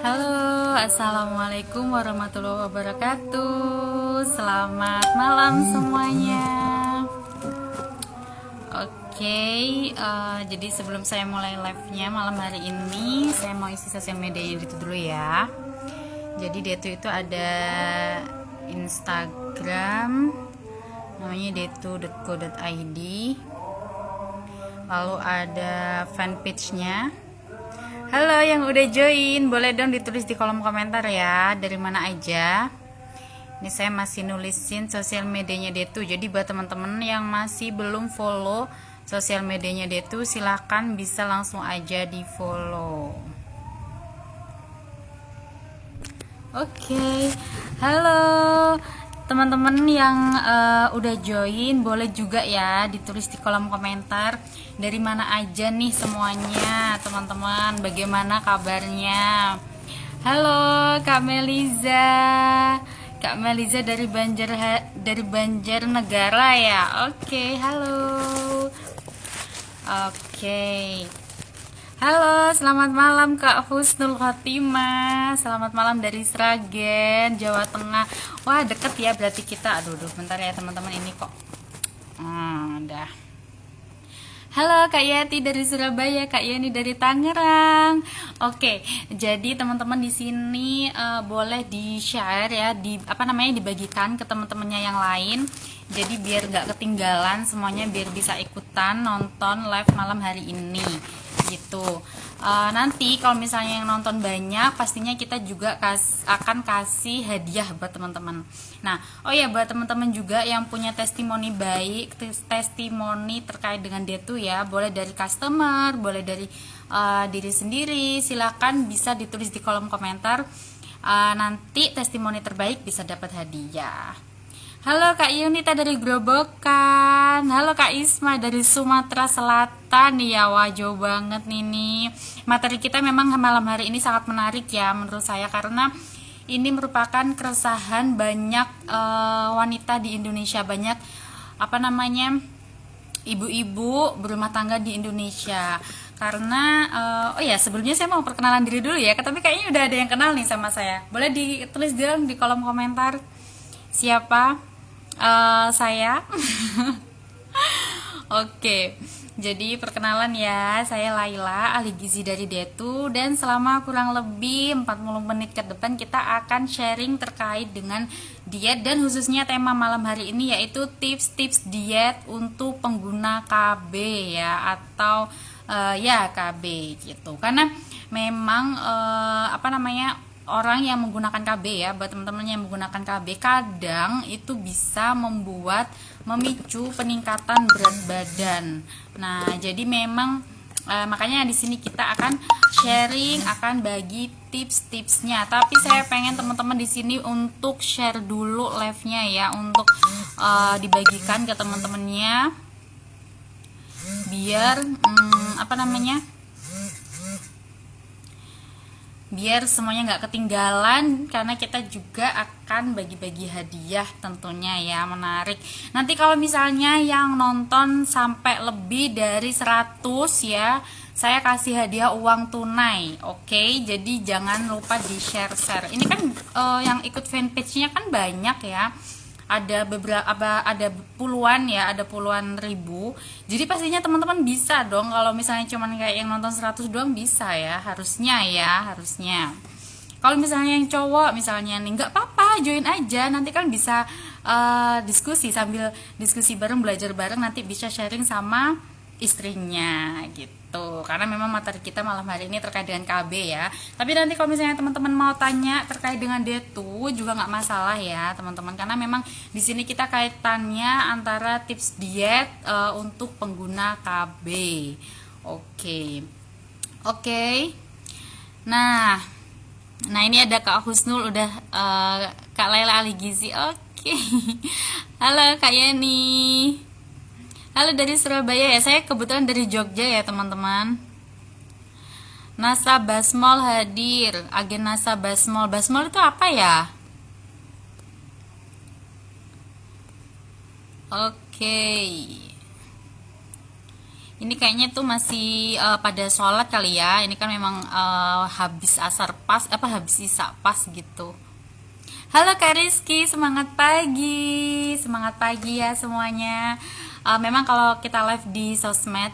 Halo, assalamualaikum warahmatullahi wabarakatuh. Selamat malam semuanya. Jadi sebelum saya mulai live-nya malam hari ini, saya mau isi sosial medianya itu dulu ya. Jadi itu ada Instagram, namanya detu.co.id. Lalu ada fanpage-nya. Halo yang udah join, boleh dong ditulis di kolom komentar ya, dari mana aja. Ini saya masih nulisin sosial medianya Detu. Jadi buat teman-teman yang masih belum follow sosial medianya Detu, silahkan bisa langsung aja di follow. Halo teman-teman yang udah join, boleh juga ya ditulis di kolom komentar dari mana aja nih semuanya teman-teman, bagaimana kabarnya. Halo Kak Meliza dari Banjarnegara ya. Halo. Halo, selamat malam Kak Husnul Khotimah. Selamat malam dari Sragen, Jawa Tengah. Wah, deket ya berarti kita. Aduh, bentar ya teman-teman, ini kok. Udah. Halo Kak Yati dari Surabaya, Kak Yani dari Tangerang. Jadi teman-teman di sini boleh di-share ya, dibagikan ke teman-temannya yang lain. Jadi biar nggak ketinggalan semuanya, biar bisa ikutan nonton live malam hari ini gitu. Nanti kalau misalnya yang nonton banyak, pastinya kita juga akan kasih hadiah buat teman-teman. Nah, buat teman-teman juga yang punya testimoni baik, testimoni terkait dengan Detu ya, boleh dari customer, boleh dari diri sendiri, silakan bisa ditulis di kolom komentar. Nanti testimoni terbaik bisa dapat hadiah. Halo Kak Yunita dari Grobogan. Halo Kak Isma dari Sumatera Selatan. Ya, wah jauh banget nih. Materi kita memang malam hari ini sangat menarik ya menurut saya, karena ini merupakan keresahan banyak wanita di Indonesia, banyak ibu-ibu berumah tangga di Indonesia. Karena sebelumnya saya mau perkenalan diri dulu ya, tapi kayaknya udah ada yang kenal nih sama saya. Boleh ditulis di kolom komentar siapa saya. Jadi perkenalan ya, saya Laila, ahli gizi dari Detu, dan selama kurang lebih 40 menit ke depan kita akan sharing terkait dengan diet, dan khususnya tema malam hari ini yaitu tips-tips diet untuk pengguna KB ya, atau KB gitu. Karena memang orang yang menggunakan KB ya, buat teman-teman yang menggunakan KB, kadang itu bisa memicu peningkatan berat badan. Nah, jadi memang makanya di sini kita akan sharing, akan bagi tips-tipsnya. Tapi saya pengen teman-teman di sini untuk share dulu live-nya ya, untuk dibagikan ke teman-temannya biar biar semuanya nggak ketinggalan, karena kita juga akan bagi-bagi hadiah tentunya ya, menarik. Nanti kalau misalnya yang nonton sampai lebih dari 100 ya, saya kasih hadiah uang tunai. Jadi jangan lupa di share. Ini kan yang ikut fanpage-nya kan banyak ya, ada puluhan ya, ada puluhan ribu. Jadi pastinya teman-teman bisa dong, kalau misalnya cuman kayak yang nonton 100 doang bisa ya, harusnya. Kalau misalnya yang cowok misalnya nih, nggak apa-apa, join aja, nanti kan bisa diskusi, sambil diskusi bareng, belajar bareng, nanti bisa sharing sama istrinya gitu. Karena memang materi kita malam hari ini terkait dengan KB ya. Tapi nanti kalau misalnya teman-teman mau tanya terkait dengan Detu juga nggak masalah ya teman-teman, karena memang di sini kita kaitannya antara tips diet untuk pengguna KB. Nah ini ada Kak Husnul, udah Kak Laila ahli gizi. Halo Kak Yani. Halo dari Surabaya ya, saya kebetulan dari Jogja ya teman-teman. Nasa Basmol hadir, agen Nasa Basmol. Basmol itu apa ya? Ini kayaknya tuh masih pada sholat kali ya. Ini kan memang habis asar pas, habis isya pas gitu. Halo Kak Rizky, semangat pagi ya semuanya. Memang kalau kita live di sosmed,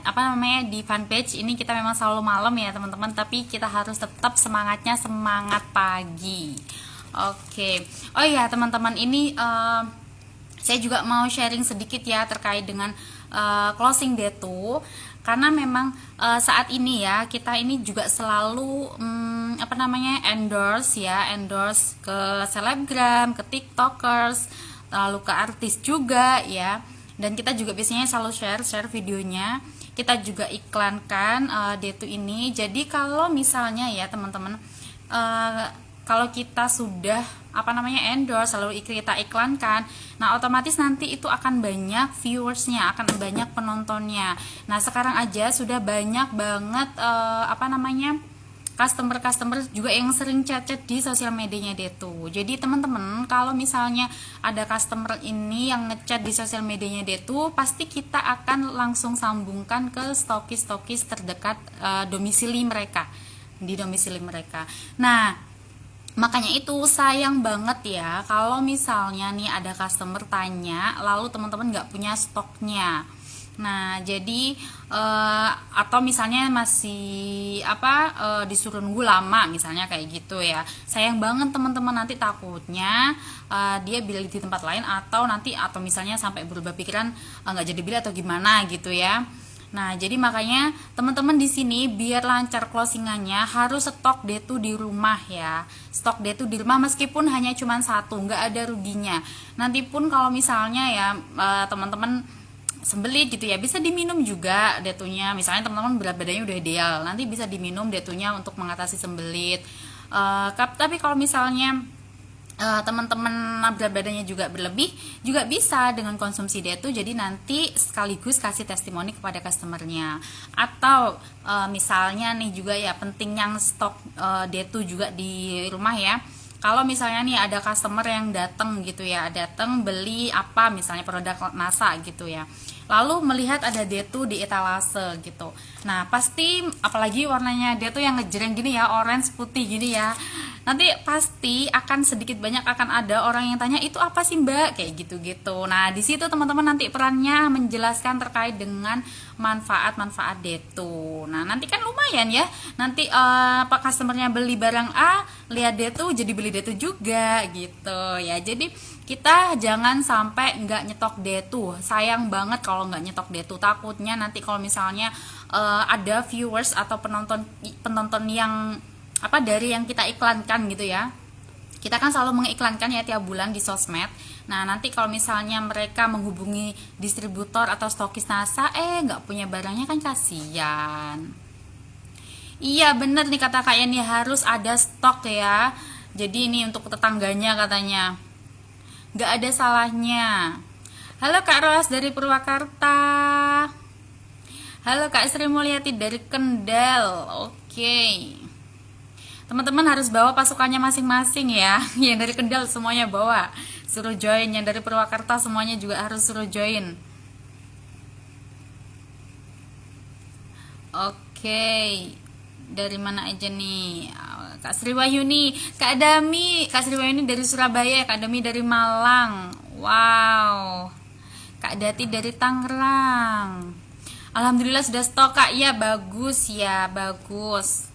di fanpage ini kita memang selalu malam ya teman-teman. Tapi kita harus tetap semangatnya semangat pagi. Oke. Oh ya teman-teman, ini saya juga mau sharing sedikit ya terkait dengan closing day tuh, karena memang saat ini ya kita ini juga selalu endorse ke selebgram, ke tiktokers, lalu ke artis juga ya, dan kita juga biasanya selalu share videonya, kita juga iklankan day tuh ini. Jadi kalau misalnya ya teman-teman, kalau kita sudah endorse lalu kita iklankan, nah otomatis nanti itu akan banyak viewersnya, akan banyak penontonnya. Nah sekarang aja sudah banyak banget customer juga yang sering chat di sosial medianya Detu. Jadi teman-teman kalau misalnya ada customer ini yang ngechat di sosial medianya Detu, pasti kita akan langsung sambungkan ke stokis terdekat domisili mereka, di domisili mereka. Nah makanya itu sayang banget ya kalau misalnya nih ada customer tanya lalu teman-teman nggak punya stoknya. Nah jadi atau misalnya masih disuruh nunggu lama misalnya kayak gitu ya, sayang banget teman-teman, nanti takutnya dia beli di tempat lain atau misalnya sampai berubah pikiran nggak jadi beli atau gimana gitu ya. Nah, jadi makanya teman-teman di sini biar lancar closingannya harus stok Detu di rumah ya. Stok Detu di rumah meskipun hanya cuma satu, nggak ada ruginya. Nanti pun kalau misalnya ya teman-teman sembelit gitu ya, bisa diminum juga Detunya. Misalnya teman-teman berat badannya udah ideal, nanti bisa diminum Detunya untuk mengatasi sembelit. Tapi kalau misalnya teman-teman berat badannya juga berlebih, juga bisa dengan konsumsi Detu, jadi nanti sekaligus kasih testimoni kepada customernya. Atau misalnya nih juga ya penting yang stok Detu juga di rumah ya. Kalau misalnya nih ada customer yang datang gitu ya, datang beli misalnya produk NASA gitu ya, lalu melihat ada Detu di etalase gitu. Nah pasti apalagi warnanya Detu yang ngejreng gini ya, orange putih gini ya, nanti pasti akan sedikit banyak akan ada orang yang tanya itu apa sih mbak, kayak gitu-gitu. Nah di situ teman-teman nanti perannya menjelaskan terkait dengan manfaat Detu. Nah nanti kan lumayan ya, nanti customernya beli barang A lihat Detu jadi beli Detu juga gitu ya. Jadi kita jangan sampai nggak nyetok Detu, sayang banget kalau nggak nyetok Detu. Takutnya nanti kalau misalnya ada viewers atau penonton yang dari yang kita iklankan gitu ya, kita kan selalu mengiklankan ya tiap bulan di sosmed. Nah nanti kalau misalnya mereka menghubungi distributor atau stokis NASA nggak punya barangnya kan kasihan. Iya bener nih kata Kak Yani, harus ada stok ya. Jadi ini untuk tetangganya katanya, nggak ada salahnya. Halo Kak Ros dari Purwakarta. Halo Kak Sri Mulyati dari Kendal. Oke. Teman-teman harus bawa pasukannya masing-masing ya. Yang dari Kendal semuanya bawa, suruh join. Yang dari Purwakarta semuanya juga harus suruh join. Oke. Dari mana aja nih? Kak Sri Wahyuni, Kak Sri Wahyuni dari Surabaya, Kak Dami dari Malang. Wow. Kak Dati dari Tangerang. Alhamdulillah sudah stok Kak. Iya bagus ya, bagus.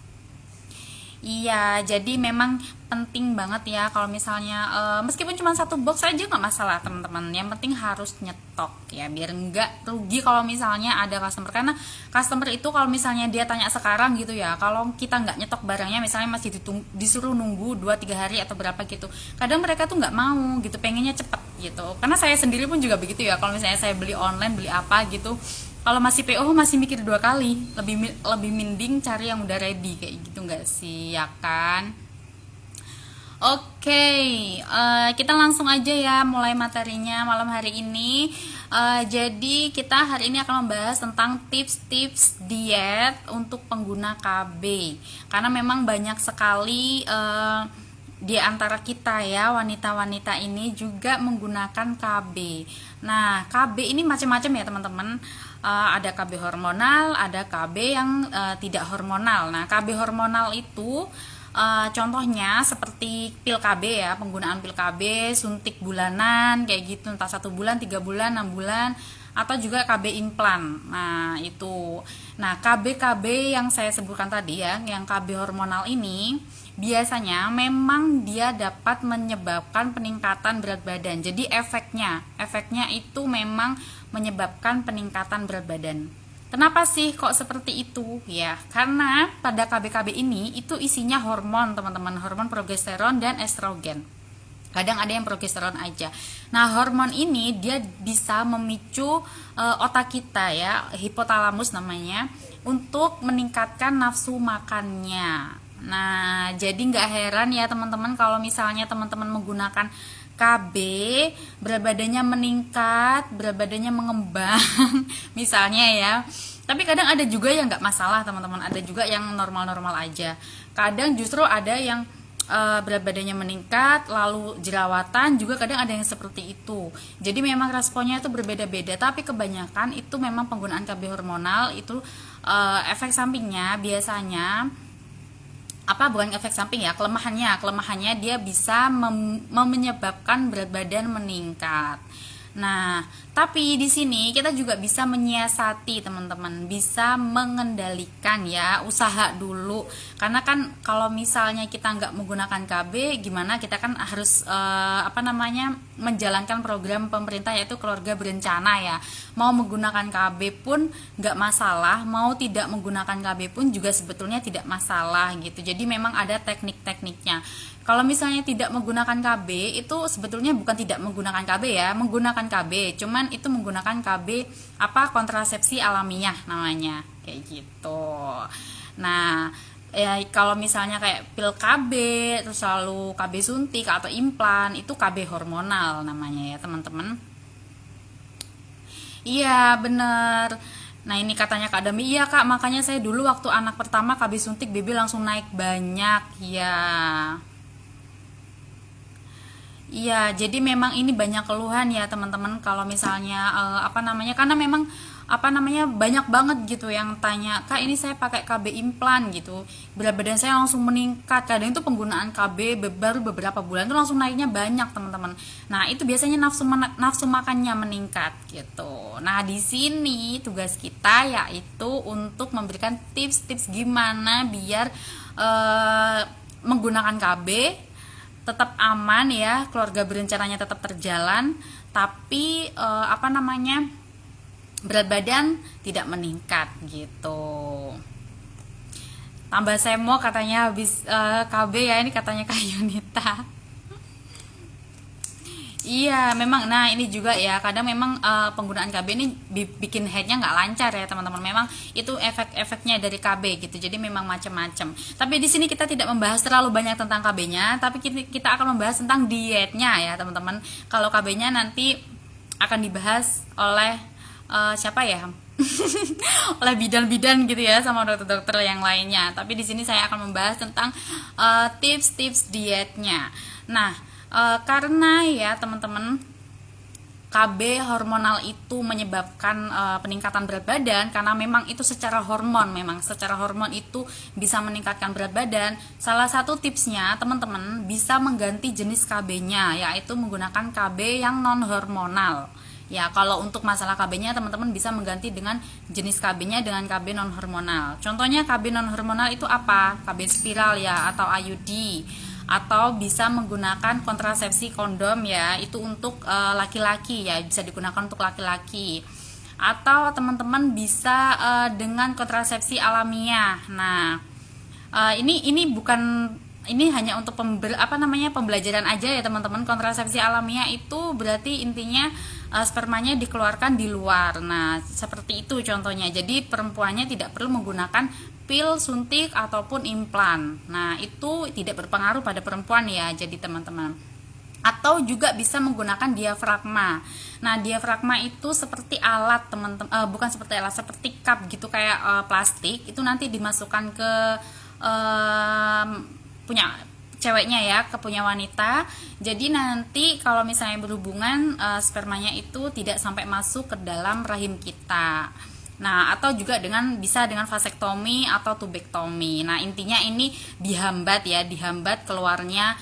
Iya, jadi memang penting banget ya kalau misalnya meskipun cuma satu box aja nggak masalah teman-teman. Yang penting harus nyetok ya, biar nggak rugi kalau misalnya ada customer. Karena customer itu kalau misalnya dia tanya sekarang gitu ya, kalau kita nggak nyetok barangnya, misalnya masih disuruh nunggu 2-3 hari atau berapa gitu, kadang mereka tuh nggak mau gitu, pengennya cepet gitu. Karena saya sendiri pun juga begitu ya, kalau misalnya saya beli online, beli apa gitu, kalau masih PO masih mikir 2 kali, lebih mending cari yang udah ready kayak gitu nggak sih ya kan. Oke, kita langsung aja ya mulai materinya malam hari ini. Jadi kita hari ini akan membahas tentang tips-tips diet untuk pengguna KB, karena memang banyak sekali di antara kita ya, wanita-wanita ini juga menggunakan KB. Nah KB ini macam-macam ya teman-teman. ada KB hormonal, ada KB yang tidak hormonal. Nah, KB hormonal itu contohnya seperti pil KB ya, penggunaan pil KB, suntik bulanan kayak gitu, entah 1 bulan, 3 bulan, 6 bulan, atau juga KB implan. Nah, itu. Nah, KB-KB yang saya sebutkan tadi ya, yang KB hormonal ini biasanya memang dia dapat menyebabkan peningkatan berat badan. Jadi efeknya itu memang menyebabkan peningkatan berat badan. Kenapa sih kok seperti itu? Ya, karena pada KB-KB ini itu isinya hormon, teman-teman, hormon progesteron dan estrogen. Kadang ada yang progesteron aja. Nah, hormon ini dia bisa memicu otak kita ya, hipotalamus namanya, untuk meningkatkan nafsu makannya. Nah, jadi nggak heran ya teman-teman kalau misalnya teman-teman menggunakan KB, berat badannya meningkat, berat badannya mengembang, misalnya ya. Tapi kadang ada juga yang nggak masalah teman-teman, ada juga yang normal-normal aja. Kadang justru ada yang berat badannya meningkat, lalu jerawatan, juga kadang ada yang seperti itu. Jadi memang responnya itu berbeda-beda, tapi kebanyakan itu memang penggunaan KB hormonal itu efek sampingnya biasanya bukan efek samping ya, kelemahannya dia bisa menyebabkan berat badan meningkat. Nah, tapi di sini kita juga bisa menyiasati teman-teman, bisa mengendalikan ya, usaha dulu. Karena kan kalau misalnya kita nggak menggunakan KB, gimana kita kan harus menjalankan program pemerintah yaitu keluarga berencana ya. Mau menggunakan KB pun nggak masalah, mau tidak menggunakan KB pun juga sebetulnya tidak masalah gitu. Jadi memang ada teknik-tekniknya. Kalau misalnya tidak menggunakan KB itu sebetulnya bukan tidak menggunakan KB ya, menggunakan KB, cuman itu menggunakan KB kontrasepsi alamiah namanya, kayak gitu. Nah, ya kalau misalnya kayak pil KB, terus lalu KB suntik atau implan, itu KB hormonal namanya ya teman-teman. Iya bener. Nah ini katanya Kak Dami, iya Kak, makanya saya dulu waktu anak pertama KB suntik BB langsung naik banyak ya. Iya, jadi memang ini banyak keluhan ya teman-teman kalau misalnya karena memang banyak banget gitu yang tanya, Kak ini saya pakai KB implan gitu, berat badan saya langsung meningkat. Kadang itu penggunaan KB baru beberapa bulan itu langsung naiknya banyak teman-teman. Nah itu biasanya nafsu makannya meningkat gitu. Nah di sini tugas kita yaitu untuk memberikan tips-tips gimana biar menggunakan KB tetap aman ya, keluarga berencananya tetap terjalan, tapi berat badan tidak meningkat gitu. Tambah semo katanya habis KB ya, ini katanya Kak Yunita. Iya, memang. Nah, ini juga ya. Kadang memang penggunaan KB ini bikin headnya nggak lancar ya, teman-teman. Memang itu efek-efeknya dari KB gitu. Jadi memang macam-macam. Tapi di sini kita tidak membahas terlalu banyak tentang KB-nya, tapi kita akan membahas tentang dietnya ya, teman-teman. Kalau KB-nya nanti akan dibahas oleh siapa ya? Oleh bidan-bidan gitu ya, sama dokter-dokter yang lainnya. Tapi di sini saya akan membahas tentang tips-tips dietnya. Nah, karena ya teman-teman, KB hormonal itu menyebabkan peningkatan berat badan karena memang itu secara hormon itu bisa meningkatkan berat badan. Salah satu tipsnya teman-teman bisa mengganti jenis KB-nya, yaitu menggunakan KB yang non hormonal. Ya, kalau untuk masalah KB-nya teman-teman bisa mengganti dengan jenis KB-nya dengan KB non hormonal. Contohnya KB non hormonal itu apa? KB spiral ya, atau IUD, atau bisa menggunakan kontrasepsi kondom ya, itu untuk laki-laki ya, bisa digunakan untuk laki-laki. Atau teman-teman bisa dengan kontrasepsi alamiah. Nah, ini hanya untuk pembelajaran aja ya teman-teman. Kontrasepsi alamiah itu berarti intinya spermanya dikeluarkan di luar. Nah, seperti itu contohnya. Jadi perempuannya tidak perlu menggunakan pil suntik ataupun implan. Nah, itu tidak berpengaruh pada perempuan ya. Jadi teman-teman, atau juga bisa menggunakan diafragma. Nah, diafragma itu seperti alat teman-teman, bukan seperti alat, seperti cup gitu, kayak plastik. Itu nanti dimasukkan ke punya ceweknya ya, ke punya wanita. Jadi nanti kalau misalnya berhubungan, spermanya itu tidak sampai masuk ke dalam rahim kita. Nah, atau juga bisa dengan vasektomi atau tubektomi. Nah, intinya ini dihambat ya, dihambat keluarnya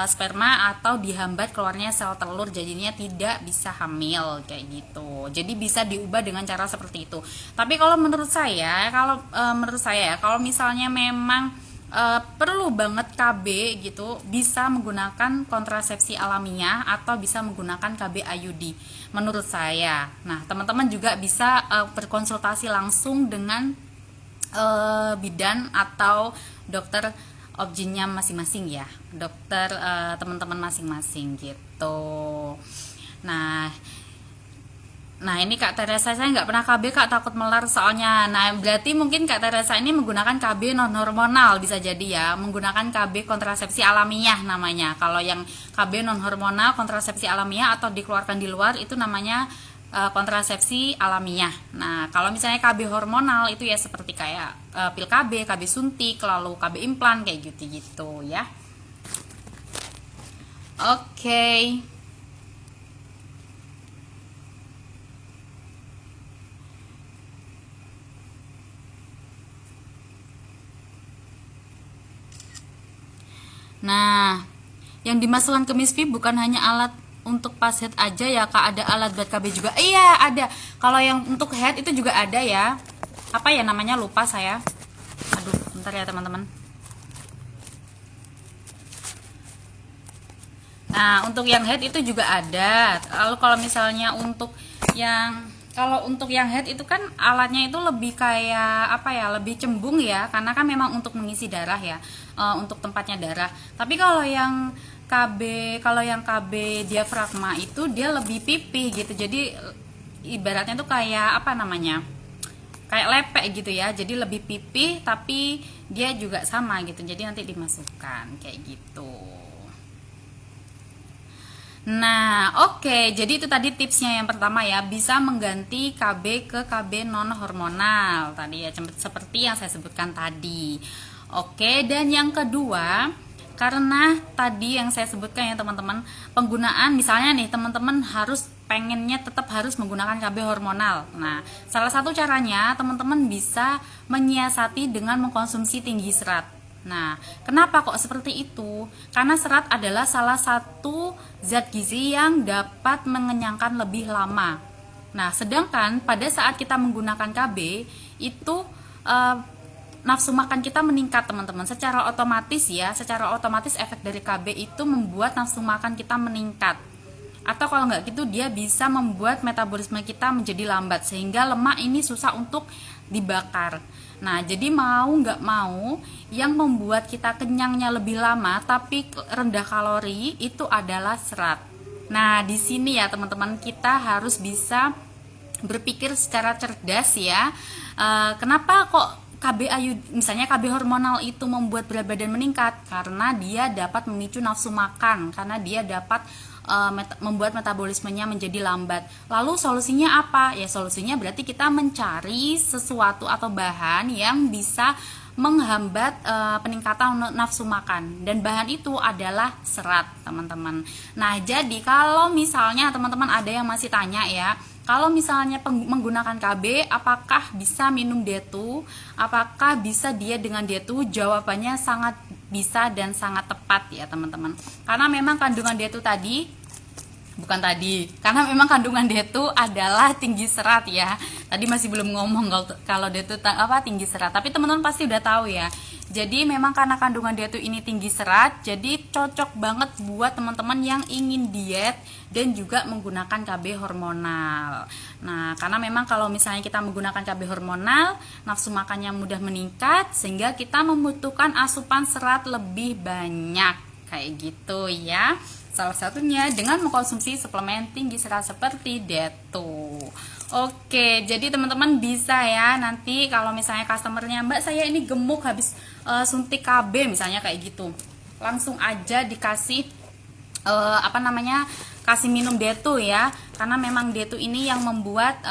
sperma atau dihambat keluarnya sel telur, jadinya tidak bisa hamil kayak gitu. Jadi bisa diubah dengan cara seperti itu. Tapi kalau menurut saya, kalau misalnya memang perlu banget KB gitu, bisa menggunakan kontrasepsi alamiah atau bisa menggunakan KB IUD menurut saya. Nah, teman-teman juga bisa berkonsultasi langsung dengan bidan atau dokter objinnya masing-masing ya, dokter teman-teman masing-masing gitu. Nah, ini Kak Teresa, saya nggak pernah KB Kak, takut melar soalnya. Nah, berarti mungkin Kak Teresa ini menggunakan KB non hormonal, bisa jadi ya, menggunakan KB kontrasepsi alamiah namanya. Kalau yang KB non hormonal kontrasepsi alamiah atau dikeluarkan di luar itu namanya kontrasepsi alamiah. Nah, kalau misalnya KB hormonal itu ya seperti kayak pil KB, KB suntik, lalu KB implan kayak gitu-gitu ya. Oke. Nah, yang dimasukkan ke MISFI bukan hanya alat untuk pas head aja ya Kak, ada alat buat KB juga. Iya, ada. Kalau yang untuk head itu juga ada ya. Apa ya namanya, lupa saya. Aduh, bentar ya teman-teman. Nah, untuk yang head itu juga ada. Lalu kalau misalnya untuk yang head itu kan alatnya itu lebih kayak apa ya, lebih cembung ya, karena kan memang untuk mengisi darah ya, untuk tempatnya darah. Tapi kalau yang KB diafragma itu dia lebih pipih gitu. Jadi ibaratnya tuh kayak apa namanya? Kayak lepek gitu ya. Jadi lebih pipih tapi dia juga sama gitu. Jadi nanti dimasukkan kayak gitu. Nah, oke. Jadi itu tadi tipsnya yang pertama ya, bisa mengganti KB ke KB non hormonal tadi ya, seperti yang saya sebutkan tadi. Oke, dan yang kedua, karena tadi yang saya sebutkan ya teman-teman, penggunaan misalnya nih teman-teman pengennya tetap harus menggunakan KB hormonal. Nah, salah satu caranya teman-teman bisa menyiasati dengan mengkonsumsi tinggi serat. Nah, kenapa kok seperti itu? Karena serat adalah salah satu zat gizi yang dapat mengenyangkan lebih lama. Nah, sedangkan pada saat kita menggunakan KB itu nafsu makan kita meningkat teman-teman. Secara otomatis efek dari KB itu membuat nafsu makan kita meningkat. Atau kalau nggak gitu dia bisa membuat metabolisme kita menjadi lambat sehingga lemak ini susah untuk dibakar. Nah, jadi mau nggak mau yang membuat kita kenyangnya lebih lama tapi rendah kalori itu adalah serat. Nah, di sini ya teman-teman, kita harus bisa berpikir secara cerdas ya. Kenapa kok misalnya KB hormonal itu membuat berat badan meningkat? Karena dia dapat memicu nafsu makan, karena dia dapat membuat metabolismenya menjadi lambat. Lalu solusinya apa? Ya solusinya berarti kita mencari sesuatu atau bahan yang bisa menghambat peningkatan nafsu makan, dan bahan itu adalah serat teman-teman. Nah, jadi kalau misalnya teman-teman ada yang masih tanya ya, kalau misalnya menggunakan KB apakah bisa minum D2, apakah bisa dia dengan D2? Jawabannya sangat bisa dan sangat tepat ya teman-teman, karena memang kandungan D2 karena memang kandungan D2 adalah tinggi serat ya. Tadi masih belum ngomong kalau D2 tinggi serat, tapi teman-teman pasti udah tahu ya. Jadi memang karena kandungan D2 ini tinggi serat, jadi cocok banget buat teman-teman yang ingin diet dan juga menggunakan KB hormonal. Nah, karena memang kalau misalnya kita menggunakan KB hormonal, nafsu makannya mudah meningkat sehingga kita membutuhkan asupan serat lebih banyak kayak gitu ya. Salah satunya dengan mengkonsumsi suplemen tinggi serat seperti D2. Oke, jadi teman-teman bisa ya nanti kalau misalnya customernya, Mbak saya ini gemuk habis suntik KB misalnya kayak gitu, langsung aja dikasih kasih minum D2 ya, karena memang D2 ini yang membuat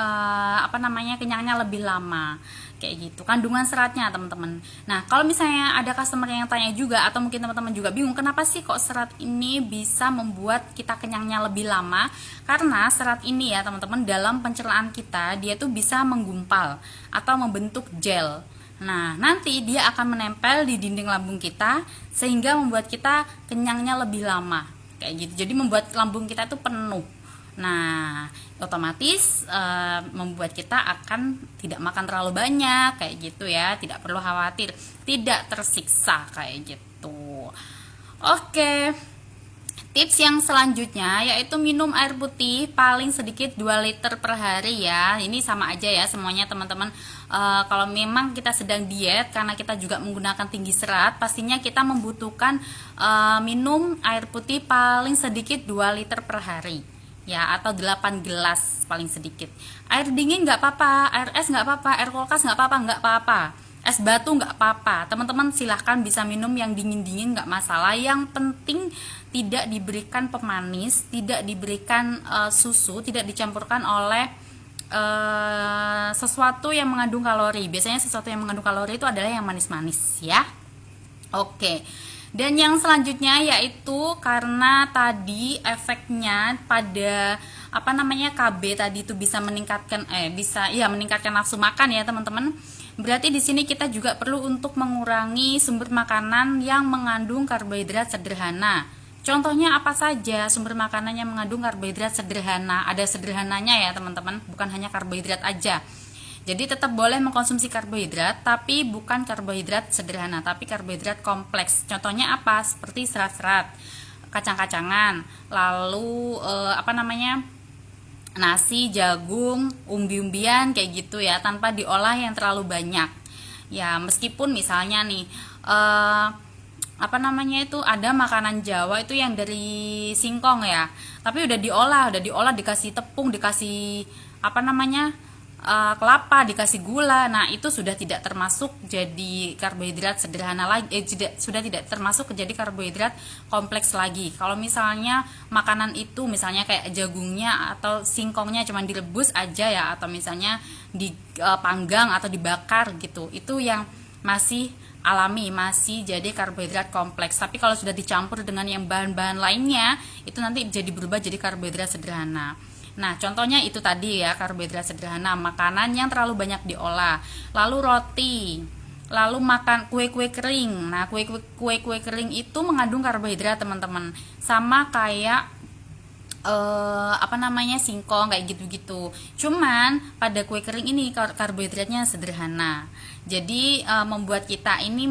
kenyangnya lebih lama kayak gitu, kandungan seratnya teman-teman. Nah kalau misalnya ada customer yang tanya juga, atau mungkin teman-teman juga bingung, kenapa sih kok serat ini bisa membuat kita kenyangnya lebih lama? Karena serat ini ya teman-teman, dalam pencernaan kita dia tuh bisa menggumpal atau membentuk gel. Nah nanti dia akan menempel di dinding lambung kita sehingga membuat kita kenyangnya lebih lama kayak gitu. Jadi membuat lambung kita tuh penuh. Nah, otomatis membuat kita akan tidak makan terlalu banyak kayak gitu ya, tidak perlu khawatir, tidak tersiksa kayak gitu. Oke. Tips yang selanjutnya yaitu minum air putih paling sedikit 2 liter per hari ya. Ini sama aja ya semuanya teman-teman. Kalau memang kita sedang diet, karena kita juga menggunakan tinggi serat, pastinya kita membutuhkan minum air putih paling sedikit 2 liter per hari ya, atau 8 gelas paling sedikit. Air dingin nggak apa-apa, air es nggak apa-apa, air kulkas nggak apa-apa, nggak apa-apa. Es batu nggak apa-apa, teman-teman silahkan bisa minum yang dingin-dingin, nggak masalah. Yang penting tidak diberikan pemanis, tidak diberikan susu, tidak dicampurkan oleh sesuatu yang mengandung kalori. Biasanya sesuatu yang mengandung kalori itu adalah yang manis-manis ya. Oke. Dan yang selanjutnya yaitu karena tadi efeknya pada KB tadi itu bisa meningkatkan meningkatkan nafsu makan ya teman-teman. Berarti di sini kita juga perlu untuk mengurangi sumber makanan yang mengandung karbohidrat sederhana. Contohnya apa saja sumber makanan yang mengandung karbohidrat sederhana? Ada sederhananya ya teman-teman, bukan hanya karbohidrat aja. Jadi tetap boleh mengkonsumsi karbohidrat, tapi bukan karbohidrat sederhana, tapi karbohidrat kompleks. Contohnya apa? Seperti serat-serat, kacang-kacangan, lalu nasi, jagung, umbi-umbian kayak gitu ya, tanpa diolah yang terlalu banyak. Ya, meskipun misalnya nih ada makanan Jawa itu yang dari singkong ya, tapi udah diolah dikasih tepung, dikasih kelapa, dikasih gula. Nah itu sudah tidak termasuk jadi karbohidrat sederhana lagi, sudah tidak termasuk jadi karbohidrat kompleks lagi. Kalau misalnya makanan itu misalnya kayak jagungnya atau singkongnya cuma direbus aja ya, atau misalnya dipanggang atau dibakar gitu, itu yang masih alami, masih jadi karbohidrat kompleks. Tapi kalau sudah dicampur dengan yang bahan-bahan lainnya, itu nanti jadi berubah jadi karbohidrat sederhana. Nah, contohnya itu tadi ya, karbohidrat sederhana, makanan yang terlalu banyak diolah. Lalu roti, lalu makan kue-kue kering. Nah, kue-kue kering itu mengandung karbohidrat, teman-teman. Sama kayak singkong kayak gitu-gitu. Cuman pada kue kering ini karbohidratnya sederhana. Jadi membuat kita ini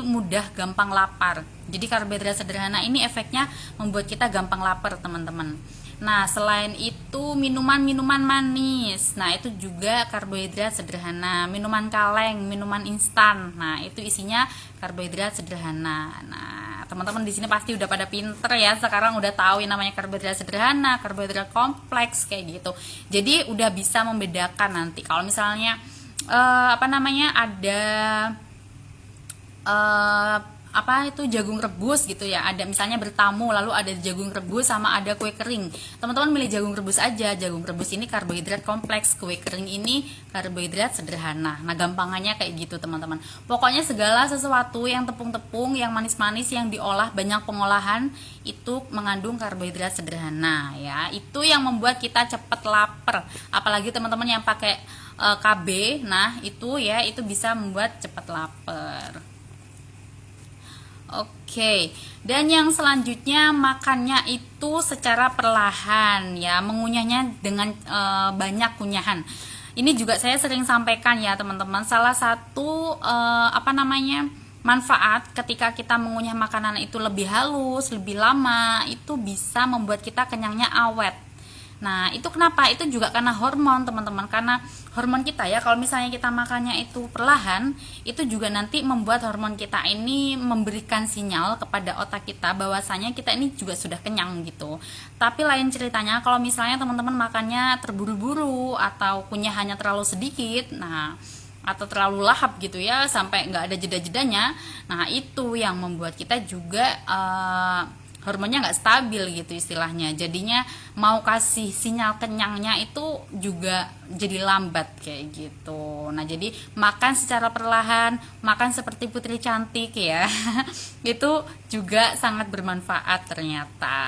mudah gampang lapar. Jadi karbohidrat sederhana ini efeknya membuat kita gampang lapar, teman-teman. Nah, selain itu minuman-minuman manis. Nah, itu juga karbohidrat sederhana. Minuman kaleng, minuman instan. Nah, itu isinya karbohidrat sederhana. Nah, teman-teman di sini pasti udah pada pinter ya. Sekarang udah tahu yang namanya karbohidrat sederhana, karbohidrat kompleks kayak gitu. Jadi udah bisa membedakan nanti kalau misalnya jagung rebus gitu ya, ada misalnya bertamu lalu ada jagung rebus sama ada kue kering, teman-teman milih jagung rebus aja. Jagung rebus ini karbohidrat kompleks, kue kering ini karbohidrat sederhana. Nah, gampangannya kayak gitu teman-teman. Pokoknya segala sesuatu yang tepung-tepung, yang manis-manis, yang diolah banyak pengolahan, itu mengandung karbohidrat sederhana ya. Itu yang membuat kita cepat lapar. Apalagi teman-teman yang pakai KB, nah itu bisa membuat cepat lapar. Oke, dan yang selanjutnya makannya itu secara perlahan ya, mengunyahnya dengan banyak kunyahan. Ini juga saya sering sampaikan ya teman-teman. Salah satu manfaat ketika kita mengunyah makanan itu lebih halus, lebih lama, itu bisa membuat kita kenyangnya awet. Nah, itu kenapa? Itu juga karena hormon, teman-teman. Karena hormon kita ya, kalau misalnya kita makannya itu perlahan, itu juga nanti membuat hormon kita ini memberikan sinyal kepada otak kita bahwasanya kita ini juga sudah kenyang gitu. Tapi lain ceritanya kalau misalnya teman-teman makannya terburu-buru atau kunyahannya terlalu sedikit, atau terlalu lahap gitu ya, sampai nggak ada jeda-jedanya. Nah, itu yang membuat kita juga hormonnya nggak stabil gitu istilahnya, jadinya mau kasih sinyal kenyangnya itu juga jadi lambat kayak gitu. Nah jadi makan secara perlahan, makan seperti putri cantik ya itu juga sangat bermanfaat ternyata.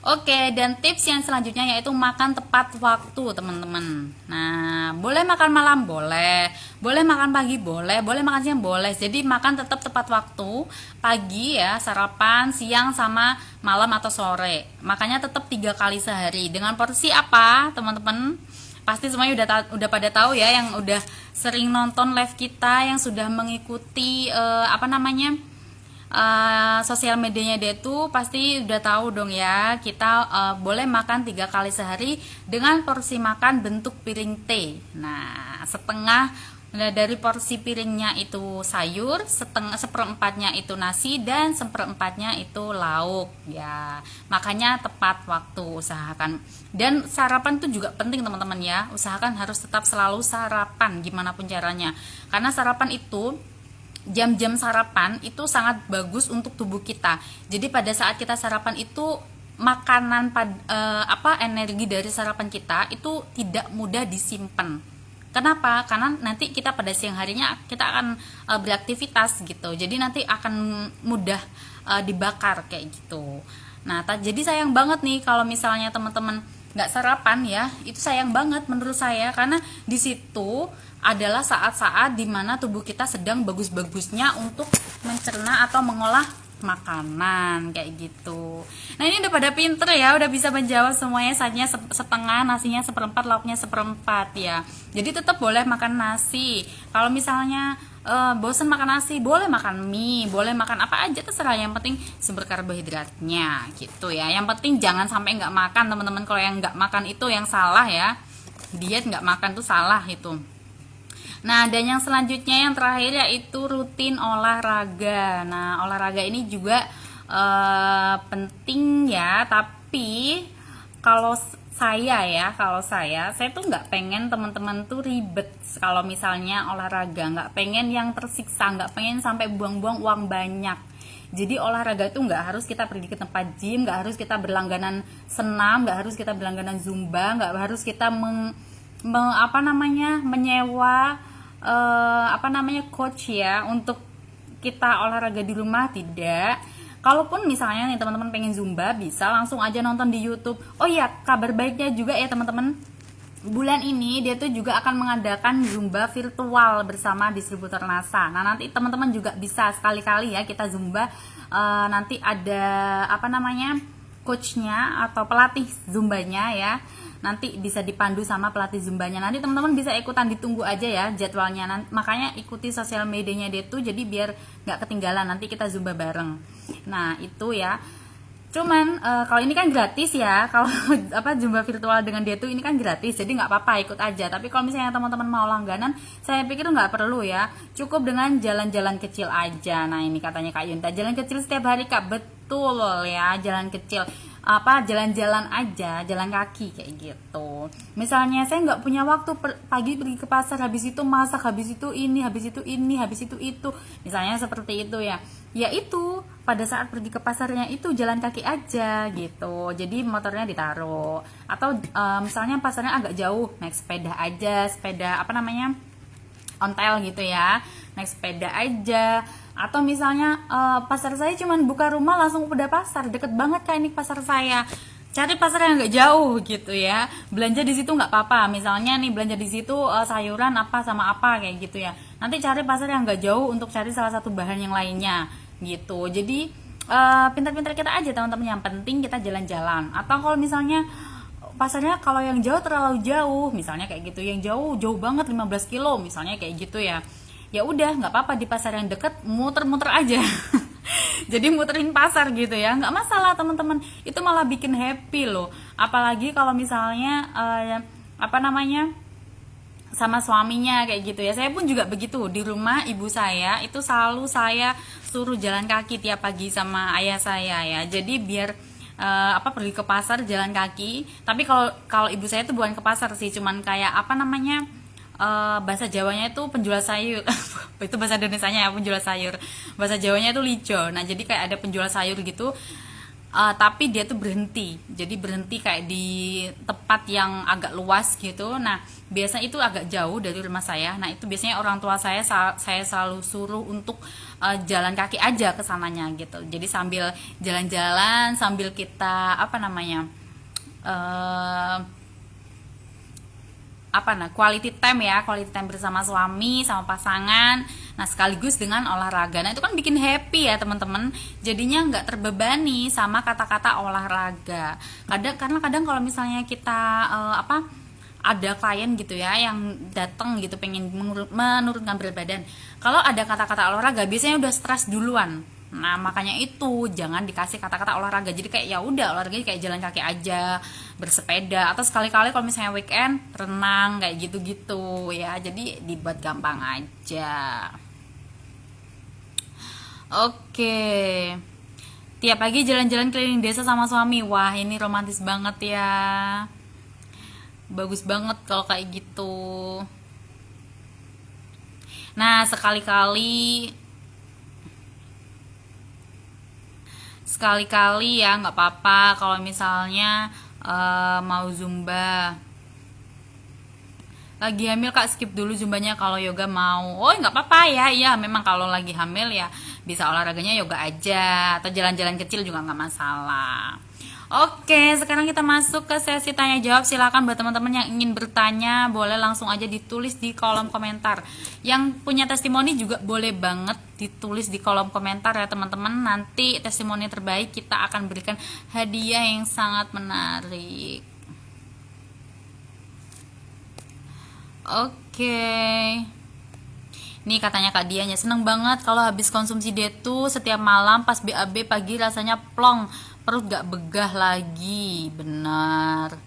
Oke, dan tips yang selanjutnya yaitu makan tepat waktu, teman-teman. Nah, boleh makan malam, boleh makan pagi, boleh makan siang, boleh. Jadi makan tetap tepat waktu, pagi ya, sarapan, siang sama malam atau sore. Makanya tetap 3 kali sehari. Dengan porsi apa, teman-teman? Pasti semuanya udah pada tahu ya, yang udah sering nonton live kita, yang sudah mengikuti sosial medianya dia tuh pasti udah tahu dong ya, kita boleh makan 3 kali sehari dengan porsi makan bentuk piring T. Nah, setengah dari porsi piringnya itu sayur, seperempatnya itu nasi, dan seperempatnya itu lauk ya. Makanya tepat waktu, usahakan. Dan sarapan tuh juga penting teman-teman ya, usahakan harus tetap selalu sarapan gimana pun caranya, karena sarapan itu, jam-jam sarapan itu sangat bagus untuk tubuh kita. Jadi pada saat kita sarapan itu makanan energi dari sarapan kita itu tidak mudah disimpan. Kenapa? Karena nanti kita pada siang harinya kita akan beraktivitas gitu. Jadi nanti akan mudah dibakar kayak gitu. Nah, jadi sayang banget nih kalau misalnya teman-teman nggak sarapan ya, itu sayang banget menurut saya, karena di situ adalah saat-saat dimana tubuh kita sedang bagus-bagusnya untuk mencerna atau mengolah makanan kayak gitu. Nah ini udah pada pinter ya, udah bisa menjawab semuanya. Sayurnya setengah, nasinya seperempat, lauknya seperempat ya. Jadi tetap boleh makan nasi. Kalau misalnya bosen makan nasi, boleh makan mie, boleh makan apa aja terserah, yang penting sumber karbohidratnya gitu ya. Yang penting jangan sampai nggak makan teman-teman. Kalau yang nggak makan itu yang salah ya, diet nggak makan tuh salah itu. Nah, dan yang selanjutnya yang terakhir yaitu rutin olahraga. Nah, olahraga ini juga penting ya, tapi kalau saya tuh nggak pengen teman-teman tuh ribet kalau misalnya olahraga, nggak pengen yang tersiksa, nggak pengen sampai buang-buang uang banyak. Jadi olahraga itu nggak harus kita pergi ke tempat gym, nggak harus kita berlangganan senam, nggak harus kita berlangganan zumba, nggak harus kita menyewa coach ya untuk kita olahraga di rumah. Tidak. Kalaupun misalnya nih teman-teman pengen zumba, bisa langsung aja nonton di YouTube. Oh iya, kabar baiknya juga ya teman-teman, bulan ini dia tuh juga akan mengadakan zumba virtual bersama distributor NASA. Nah nanti teman-teman juga bisa sekali-kali ya kita zumba, nanti ada coachnya atau pelatih zumbanya ya, nanti bisa dipandu sama pelatih zumbanya. Nanti teman-teman bisa ikutan, ditunggu aja ya jadwalnya. Makanya ikuti sosial medianya dia tuh, jadi biar nggak ketinggalan nanti kita zumba bareng. Nah itu ya. Cuman kalau ini kan gratis ya, kalau zumba virtual dengan dia tuh ini kan gratis, jadi nggak apa-apa ikut aja. Tapi kalau misalnya teman-teman mau langganan, saya pikir nggak perlu ya, cukup dengan jalan-jalan kecil aja. Nah ini katanya Kak Yunta, jalan kecil setiap hari Kak, betul ya, jalan kecil jalan-jalan aja, jalan kaki kayak gitu. Misalnya saya nggak punya waktu pagi pergi ke pasar, habis itu masak, habis itu ini, habis itu ini, habis itu misalnya seperti itu ya. Ya itu pada saat pergi ke pasarnya itu jalan kaki aja gitu, jadi motornya ditaruh, atau misalnya pasarnya agak jauh, naik sepeda aja, sepeda ontel gitu ya, naik sepeda aja. Atau misalnya pasar saya cuman buka rumah langsung udah pasar, deket banget Kak ini pasar saya, cari pasar yang nggak jauh gitu ya, belanja di situ nggak apa-apa. Misalnya nih belanja di situ sayuran apa sama apa kayak gitu ya, nanti cari pasar yang nggak jauh untuk cari salah satu bahan yang lainnya gitu. Jadi pintar-pintar kita aja teman-teman, yang penting kita jalan-jalan. Atau kalau misalnya pasarnya kalau yang jauh terlalu jauh, misalnya kayak gitu, yang jauh banget 15 kilo misalnya kayak gitu ya, ya udah nggak apa-apa, di pasar yang deket muter-muter aja jadi muterin pasar gitu ya, nggak masalah teman-teman, itu malah bikin happy loh. Apalagi kalau misalnya sama suaminya kayak gitu ya. Saya pun juga begitu, di rumah ibu saya itu selalu saya suruh jalan kaki tiap pagi sama ayah saya ya, jadi biar pergi ke pasar jalan kaki. Tapi kalau ibu saya tuh bukan ke pasar sih, cuman kayak bahasa Jawanya itu penjual sayur. Itu bahasa Indonesianya ya, penjual sayur. Bahasa Jawanya itu lijo. Nah, jadi kayak ada penjual sayur gitu. Tapi dia tuh berhenti, jadi berhenti kayak di tempat yang agak luas gitu. Nah, biasanya itu agak jauh dari rumah saya. Nah, itu biasanya orang tua saya selalu suruh untuk jalan kaki aja ke sananya gitu. Jadi sambil jalan-jalan, sambil kita apa namanya, eh, quality time ya, quality time bersama suami sama pasangan. Nah, sekaligus dengan olahraga. Nah, itu kan bikin happy ya teman-teman, jadinya nggak terbebani sama kata-kata olahraga. Karena kadang kalau misalnya kita ada klien gitu ya yang datang gitu pengen menurunkan berat badan, kalau ada kata-kata olahraga biasanya udah stres duluan. Nah, makanya itu jangan dikasih kata-kata olahraga. Jadi kayak ya udah olahraganya kayak jalan kaki aja, bersepeda, atau sekali-kali kalau misalnya weekend renang kayak gitu-gitu ya. Jadi dibuat gampang aja. Oke. Tiap pagi jalan-jalan keliling desa sama suami. Wah, ini romantis banget ya. Bagus banget kalau kayak gitu. Nah, sekali-kali ya nggak apa-apa kalau misalnya mau zumba. Lagi hamil kak, skip dulu zumbanya. Kalau yoga mau, oh nggak apa-apa ya. Iya, memang kalau lagi hamil ya bisa olahraganya yoga aja, atau jalan-jalan kecil juga nggak masalah. Oke, sekarang kita masuk ke sesi tanya jawab. Silakan buat teman-teman yang ingin bertanya, boleh langsung aja ditulis di kolom komentar. Yang punya testimoni juga boleh banget ditulis di kolom komentar ya teman-teman. Nanti testimoni terbaik kita akan berikan hadiah yang sangat menarik. Oke. Nih katanya Kak Dianya, seneng banget kalau habis konsumsi D2 setiap malam pas BAB pagi rasanya plong, perut gak begah lagi. Benar.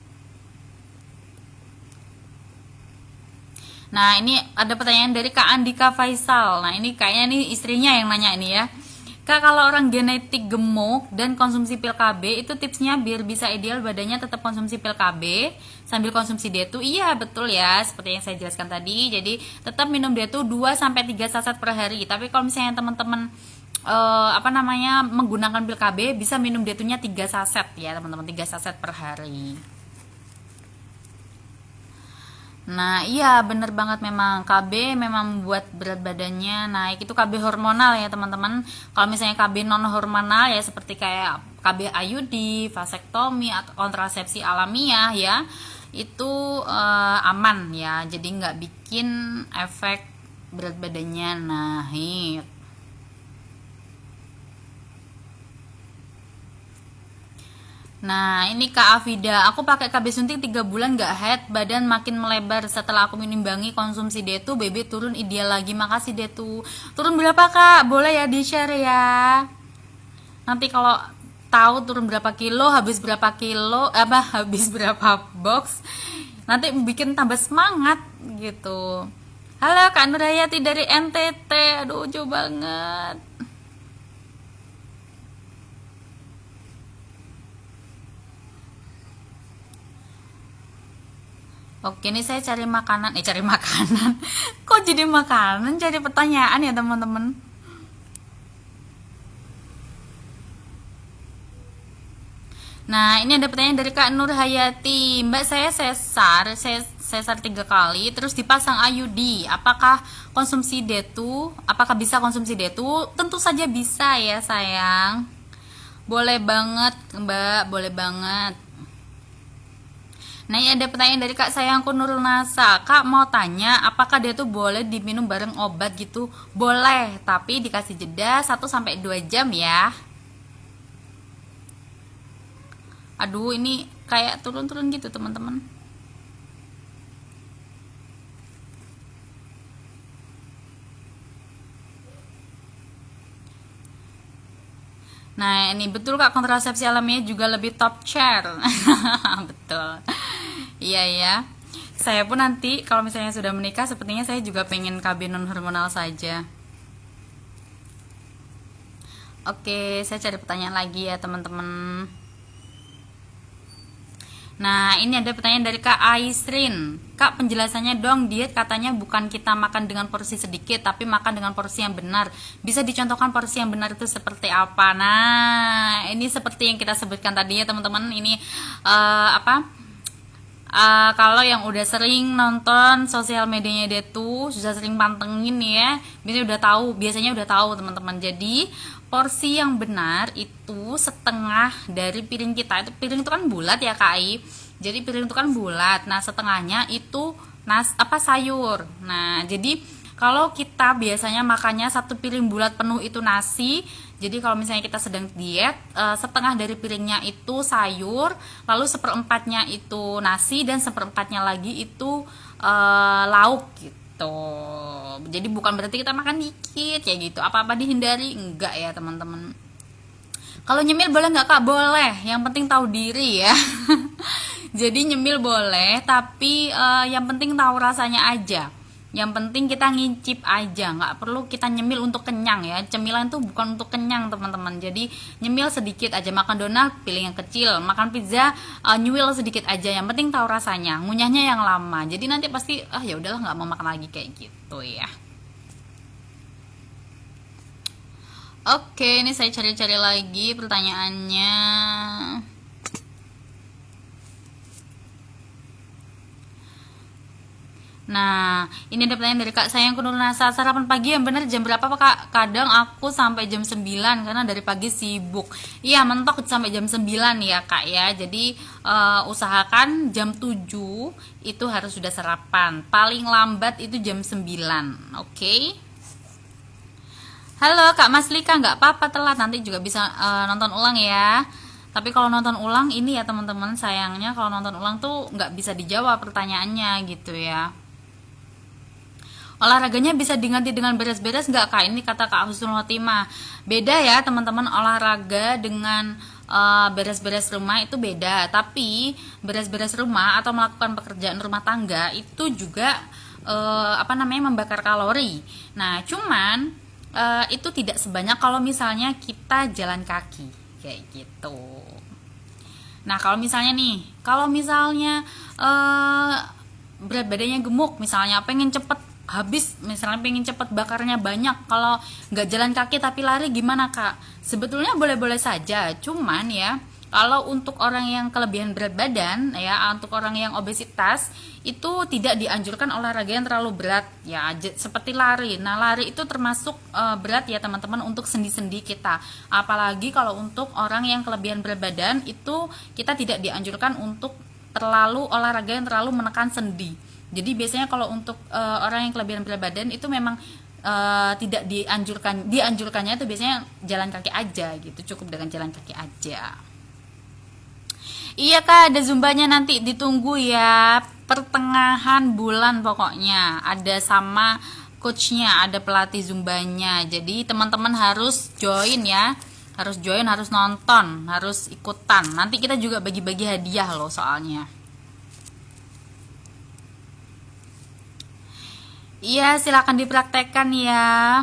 Nah, ini ada pertanyaan dari Kak Andika Faisal. Nah, ini kayaknya nih istrinya yang nanya ini ya. Kak, kalau orang genetik gemuk dan konsumsi pil KB, itu tipsnya biar bisa ideal badannya tetap konsumsi pil KB sambil konsumsi D2. Iya, betul ya, seperti yang saya jelaskan tadi. Jadi, tetap minum D2 2 sampai 3 saset per hari. Tapi kalau misalnya teman-teman menggunakan pil KB, bisa minum D2-nya 3 saset ya, teman-teman, 3 saset per hari. Nah, iya bener banget, memang KB memang membuat berat badannya naik. Itu KB hormonal ya teman-teman. Kalau misalnya KB non hormonal ya seperti kayak KB IUD, vasektomi atau kontrasepsi alamiah ya, itu aman ya. Jadi nggak bikin efek berat badannya naik. Nah, ini Kak Afida, aku pakai KB suntik 3 bulan gak head, badan makin melebar. Setelah aku menimbangi konsumsi D2, BB turun ideal lagi. Makasih D2. Turun berapa Kak? Boleh ya di-share ya. Nanti kalau tahu turun berapa kilo, habis berapa habis berapa box, nanti bikin tambah semangat gitu. Halo Kak Nurhayati dari NTT. Aduh, lucu banget. Oke, ini saya cari makanan. Kok jadi makanan? Cari pertanyaan ya, teman-teman. Nah, ini ada pertanyaan dari Kak Nur Hayati. Mbak, saya sesar 3 kali, terus dipasang IUD. Apakah bisa konsumsi D2? Tentu saja bisa ya, sayang. Boleh banget, Mbak, boleh banget. Nah, ini ada pertanyaan dari Kak Sayangku Nurul Nasa. Kak mau tanya, apakah dia tuh boleh diminum bareng obat gitu? Boleh, tapi dikasih jeda 1 sampai 2 jam ya. Aduh, ini kayak turun-turun gitu, teman-teman. Nah, ini betul Kak, kontrasepsi alamiah juga lebih top chair. Betul. Iya ya. Saya pun nanti kalau misalnya sudah menikah, sepertinya saya juga pengen KB non hormonal saja. Oke, saya cari pertanyaan lagi ya teman-teman. Nah, ini ada pertanyaan dari Kak Aisrin. Kak, penjelasannya dong, diet katanya bukan kita makan dengan porsi sedikit, tapi makan dengan porsi yang benar. Bisa dicontohkan porsi yang benar itu seperti apa? Nah, ini seperti yang kita sebutkan tadi ya teman-teman. Ini kalau yang udah sering nonton sosial medianya Detu, sudah sering pantengin ya, biasanya udah tahu teman-teman. Jadi porsi yang benar itu setengah dari piring kita. Itu piring itu kan bulat ya Kak Ai. Jadi piring itu kan bulat. Nah, setengahnya itu sayur. Nah, jadi kalau kita biasanya makannya satu piring bulat penuh itu nasi. Jadi kalau misalnya kita sedang diet, setengah dari piringnya itu sayur, lalu seperempatnya itu nasi, dan seperempatnya lagi itu lauk gitu. Jadi bukan berarti kita makan dikit kayak gitu. Apa-apa dihindari, enggak ya teman-teman. Kalau nyemil boleh nggak Kak? Boleh. Yang penting tahu diri ya. Jadi nyemil boleh, tapi yang penting tahu rasanya aja. Yang penting kita ngincip aja, nggak perlu kita nyemil untuk kenyang ya. Cemilan itu bukan untuk kenyang teman-teman. Jadi nyemil sedikit aja, makan donat pilih yang kecil, makan pizza nyuil sedikit aja. Yang penting tahu rasanya, ngunyahnya yang lama. Jadi nanti pasti ya udahlah nggak mau makan lagi kayak gitu ya. Oke, ini saya cari-cari lagi pertanyaannya. Nah, ini ada pertanyaan dari Kak Sayang Nasa. Sarapan pagi yang benar jam berapa Kak? Kadang aku sampai jam 9 karena dari pagi sibuk. Iya, mentok sampai jam 9 ya Kak ya. Jadi usahakan jam 7 itu harus sudah sarapan. Paling lambat itu jam 9. Oke? Halo Kak Maslika, nggak apa-apa telat, nanti juga bisa nonton ulang ya. Tapi kalau nonton ulang ini ya teman-teman, sayangnya kalau nonton ulang tuh nggak bisa dijawab pertanyaannya gitu ya. Olahraganya bisa diganti dengan beres-beres nggak Kak? Ini kata Kak Husnul Khotimah. Beda ya teman-teman, olahraga dengan beres-beres rumah itu beda. Tapi beres-beres rumah atau melakukan pekerjaan rumah tangga itu juga membakar kalori. Nah, cuman itu tidak sebanyak kalau misalnya kita jalan kaki kayak gitu. Nah, kalau misalnya berat badannya gemuk, misalnya pengen cepet habis, misalnya pengen cepet bakarnya banyak, kalau nggak jalan kaki tapi lari gimana Kak? Sebetulnya boleh-boleh saja, cuman ya kalau untuk orang yang kelebihan berat badan ya, untuk orang yang obesitas itu tidak dianjurkan olahraga yang terlalu berat ya, seperti lari. Nah, lari itu termasuk berat ya teman-teman untuk sendi-sendi kita. Apalagi kalau untuk orang yang kelebihan berat badan itu kita tidak dianjurkan untuk terlalu olahraga yang terlalu menekan sendi. Jadi biasanya kalau untuk orang yang kelebihan berat badan itu memang tidak dianjurkannya itu biasanya jalan kaki aja gitu, cukup dengan jalan kaki aja. Iya Kak, ada zumbanya nanti, ditunggu ya, pertengahan bulan pokoknya ada sama coachnya, ada pelatih zumbanya. Jadi teman-teman harus join ya, harus nonton, harus ikutan. Nanti kita juga bagi-bagi hadiah loh soalnya. Iya, silakan dipraktekkan ya.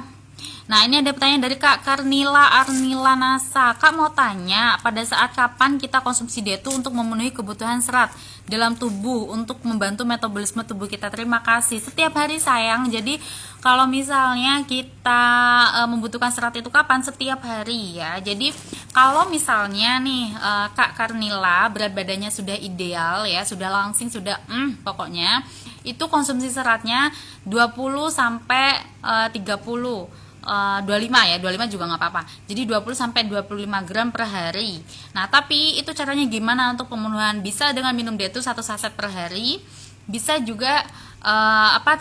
Nah, ini ada pertanyaan dari Kak Arnila Nasa. Kak mau tanya, pada saat kapan kita konsumsi Detu untuk memenuhi kebutuhan serat dalam tubuh untuk membantu metabolisme tubuh kita? Terima kasih. Setiap hari sayang. Jadi kalau misalnya kita membutuhkan serat itu kapan? Setiap hari ya. Jadi kalau misalnya nih Kak Karnila berat badannya sudah ideal ya, sudah langsing, sudah pokoknya itu konsumsi seratnya 20 sampai 30. 25 ya, 25 juga nggak apa-apa. Jadi 20 sampai 25 gram per hari. Nah, tapi itu caranya gimana untuk pemenuhan? Bisa dengan minum Detu 1 saset per hari. Bisa juga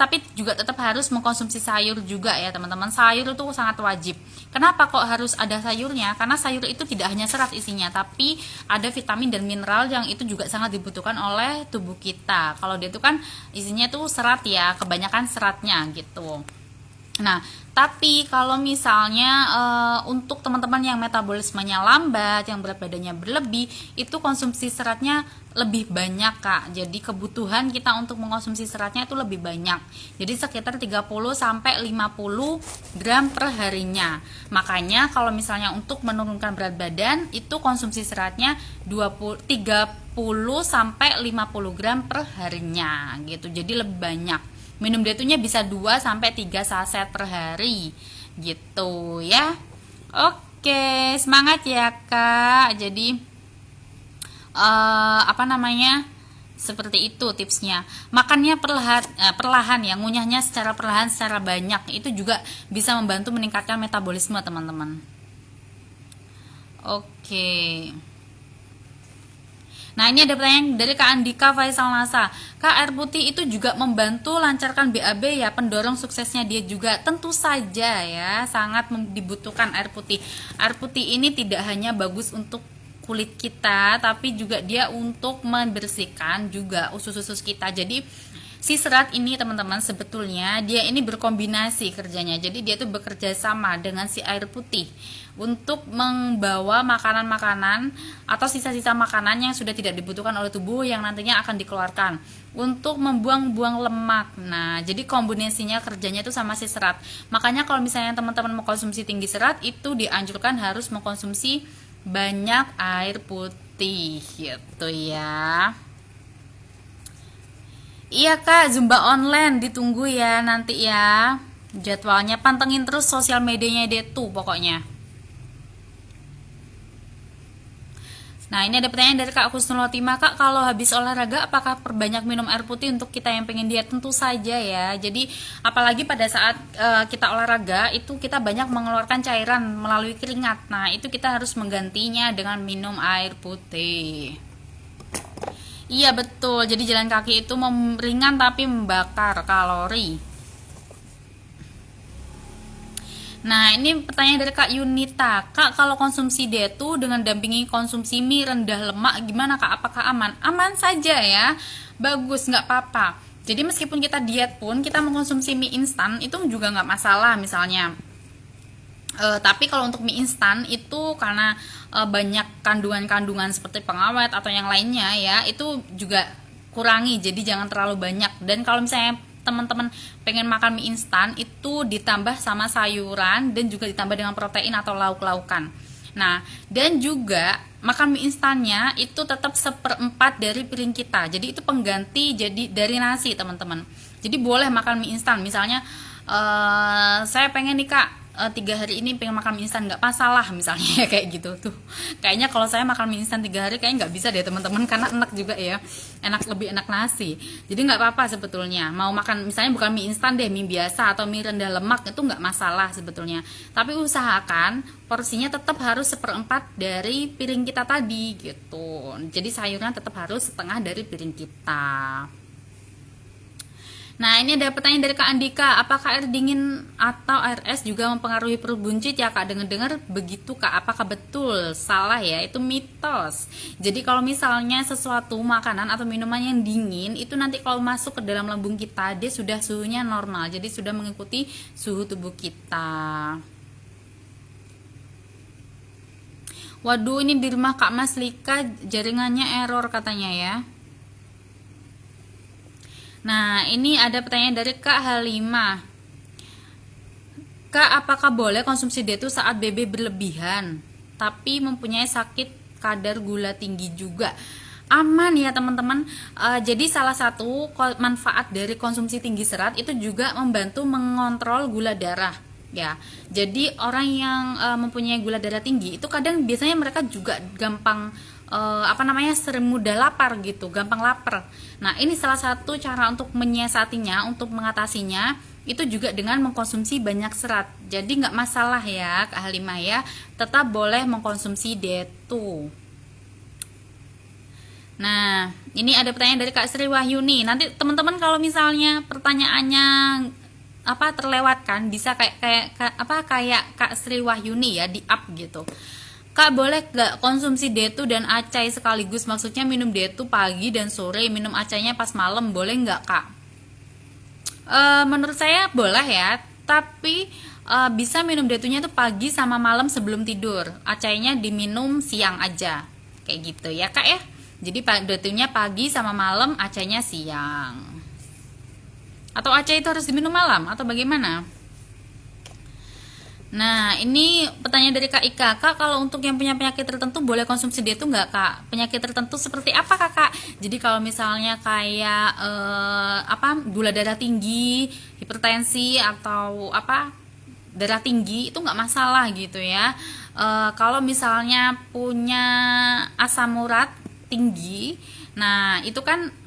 tapi juga tetap harus mengkonsumsi sayur juga ya, teman-teman. Sayur itu sangat wajib. Kenapa kok harus ada sayurnya? Karena sayur itu tidak hanya serat isinya, tapi ada vitamin dan mineral yang itu juga sangat dibutuhkan oleh tubuh kita. Kalau Detu kan isinya tuh serat ya, kebanyakan seratnya gitu. Nah, tapi kalau misalnya untuk teman-teman yang metabolismenya lambat, yang berat badannya berlebih, itu konsumsi seratnya lebih banyak, Kak. Jadi kebutuhan kita untuk mengkonsumsi seratnya itu lebih banyak. Jadi sekitar 30 sampai 50 gram per harinya. Makanya kalau misalnya untuk menurunkan berat badan, itu konsumsi seratnya 30 sampai 50 gram per harinya gitu. Jadi lebih banyak. Minum detunya bisa 2 sampai 3 saset per hari gitu ya. Oke, semangat ya Kak. Jadi apa namanya? Seperti itu tipsnya. Makannya perlahan ya, ngunyahnya secara perlahan, secara banyak. Itu juga bisa membantu meningkatkan metabolisme, teman-teman. Oke. Nah, ini ada pertanyaan dari Kak Andika Faisal Nasa. Kak, air putih itu juga membantu lancarkan BAB ya, pendorong suksesnya dia juga. Tentu saja ya, sangat dibutuhkan air putih. Air putih ini tidak hanya bagus untuk kulit kita, tapi juga dia untuk membersihkan juga usus-usus kita. Jadi si serat ini teman-teman sebetulnya dia ini berkombinasi kerjanya. Jadi dia tuh bekerja sama dengan si air putih untuk membawa makanan-makanan atau sisa-sisa makanan yang sudah tidak dibutuhkan oleh tubuh yang nantinya akan dikeluarkan untuk membuang-buang lemak. Nah, jadi kombinasinya kerjanya itu sama si serat. Makanya kalau misalnya teman-teman mau konsumsi tinggi serat, itu dianjurkan harus mengkonsumsi banyak air putih gitu ya. Iya Kak, Zumba online ditunggu ya nanti ya. Jadwalnya pantengin terus sosial medianya Detu pokoknya. Nah, ini ada pertanyaan dari Kak Husnul Khotimah. Kak, kalau habis olahraga apakah perbanyak minum air putih untuk kita yang pengen diet? Tentu saja ya. Jadi, apalagi pada saat kita olahraga, itu kita banyak mengeluarkan cairan melalui keringat. Nah, itu kita harus menggantinya dengan minum air putih. Iya, betul. Jadi jalan kaki itu ringan tapi membakar kalori. Nah, ini pertanyaan dari Kak Yunita. Kak, kalau konsumsi detu dengan dampingi konsumsi mie rendah lemak, gimana Kak? Apakah aman? Aman saja ya. Bagus, nggak apa-apa. Jadi meskipun kita diet pun, kita mengkonsumsi mie instan, itu juga nggak masalah misalnya. Tapi kalau untuk mie instan itu karena banyak kandungan-kandungan seperti pengawet atau yang lainnya ya, itu juga kurangi. Jadi jangan terlalu banyak. Dan kalau misalnya teman-teman pengen makan mie instan, itu ditambah sama sayuran dan juga ditambah dengan protein atau lauk-laukan. Nah, dan juga makan mie instannya itu tetap 1/4 dari piring kita. Jadi itu pengganti jadi dari nasi teman-teman. Jadi boleh makan mie instan. Misalnya saya pengen nih Kak 3 hari ini pengen makan mie instan, nggak masalah misalnya kayak gitu tuh. Kayaknya kalau saya makan mie instan 3 hari kayaknya nggak bisa deh teman-teman, karena enak juga ya, lebih enak nasi. Jadi nggak apa-apa sebetulnya mau makan misalnya bukan mie instan deh, mie biasa atau mie rendah lemak, itu nggak masalah sebetulnya. Tapi usahakan porsinya tetap harus 1/4 dari piring kita tadi gitu. Jadi sayurnya tetap harus setengah dari piring kita. Nah, ini ada pertanyaan dari Kak Andika. Apakah air dingin atau air es juga mempengaruhi perut buncit ya Kak? Dengar-dengar begitu Kak. Apakah betul? Salah ya, itu mitos. Jadi kalau misalnya sesuatu makanan atau minuman yang dingin, itu nanti kalau masuk ke dalam lambung kita, dia sudah suhunya normal. Jadi sudah mengikuti suhu tubuh kita. Waduh, ini di rumah Kak Mas Lika jaringannya error katanya ya. Nah, ini ada pertanyaan dari Kak Halimah. Kak, apakah boleh konsumsi detu saat BB berlebihan, tapi mempunyai sakit kadar gula tinggi juga? Aman ya teman-teman. Jadi salah satu manfaat dari konsumsi tinggi serat itu juga membantu mengontrol gula darah. Ya, jadi orang yang mempunyai gula darah tinggi itu kadang biasanya mereka juga gampang sering mudah lapar gitu, gampang lapar. Nah, ini salah satu cara untuk menyiasatinya, untuk mengatasinya itu juga dengan mengkonsumsi banyak serat. Jadi nggak masalah ya Kak Halimah ya, tetap boleh mengkonsumsi detu. Nah, ini ada pertanyaan dari Kak Sri Wahyuni. Nanti teman-teman kalau misalnya pertanyaannya terlewatkan, bisa kayak Kak Sri Wahyuni ya, di up gitu. Kak, boleh gak konsumsi detu dan acai sekaligus? Maksudnya minum detu pagi dan sore, minum acainya pas malam, boleh gak Kak? Menurut saya boleh ya, tapi bisa minum detunya itu pagi sama malam sebelum tidur. Acainya diminum siang aja. Kayak gitu ya, Kak ya. Jadi detunya pagi sama malam, acainya siang. Atau acai itu harus diminum malam atau bagaimana? Nah, ini pertanyaan dari Kak Ika. Kak, kalau untuk yang punya penyakit tertentu boleh konsumsi detu nggak, Kak? Penyakit tertentu seperti apa, Kakak? Jadi kalau misalnya kayak gula darah tinggi, hipertensi atau darah tinggi itu nggak masalah gitu ya. Kalau misalnya punya asam urat tinggi, nah itu kan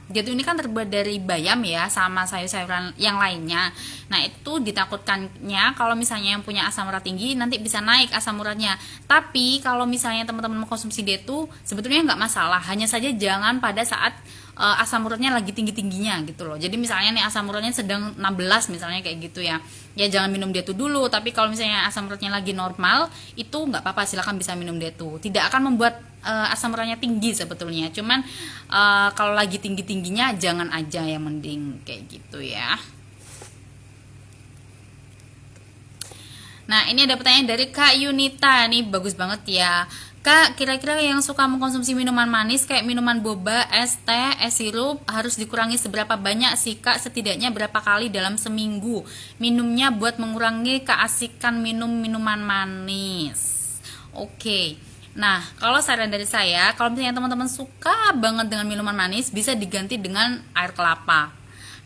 detu ini kan terbuat dari bayam ya sama sayur-sayuran yang lainnya. Nah itu ditakutkannya kalau misalnya yang punya asam urat tinggi nanti bisa naik asam uratnya. Tapi kalau misalnya teman-teman mengkonsumsi detu sebetulnya nggak masalah, hanya saja jangan pada saat asam uratnya lagi tinggi-tingginya gitu loh. Jadi misalnya nih asam uratnya sedang 16 misalnya kayak gitu ya. Ya jangan minum detu dulu, tapi kalau misalnya asam uratnya lagi normal itu nggak apa-apa, silakan bisa minum detu. Tidak akan membuat asam uratnya tinggi sebetulnya. Cuman kalau lagi tinggi-tingginya jangan aja, yang mending kayak gitu ya. Nah, ini ada pertanyaan dari Kak Yunita. Nih bagus banget ya. Kak, kira-kira yang suka mengkonsumsi minuman manis kayak minuman boba, es teh, es sirup harus dikurangi seberapa banyak sih, Kak? Setidaknya berapa kali dalam seminggu minumnya buat mengurangi keasikan minum minuman manis? Oke. Nah, kalau saran dari saya, kalau misalnya teman-teman suka banget dengan minuman manis, bisa diganti dengan air kelapa.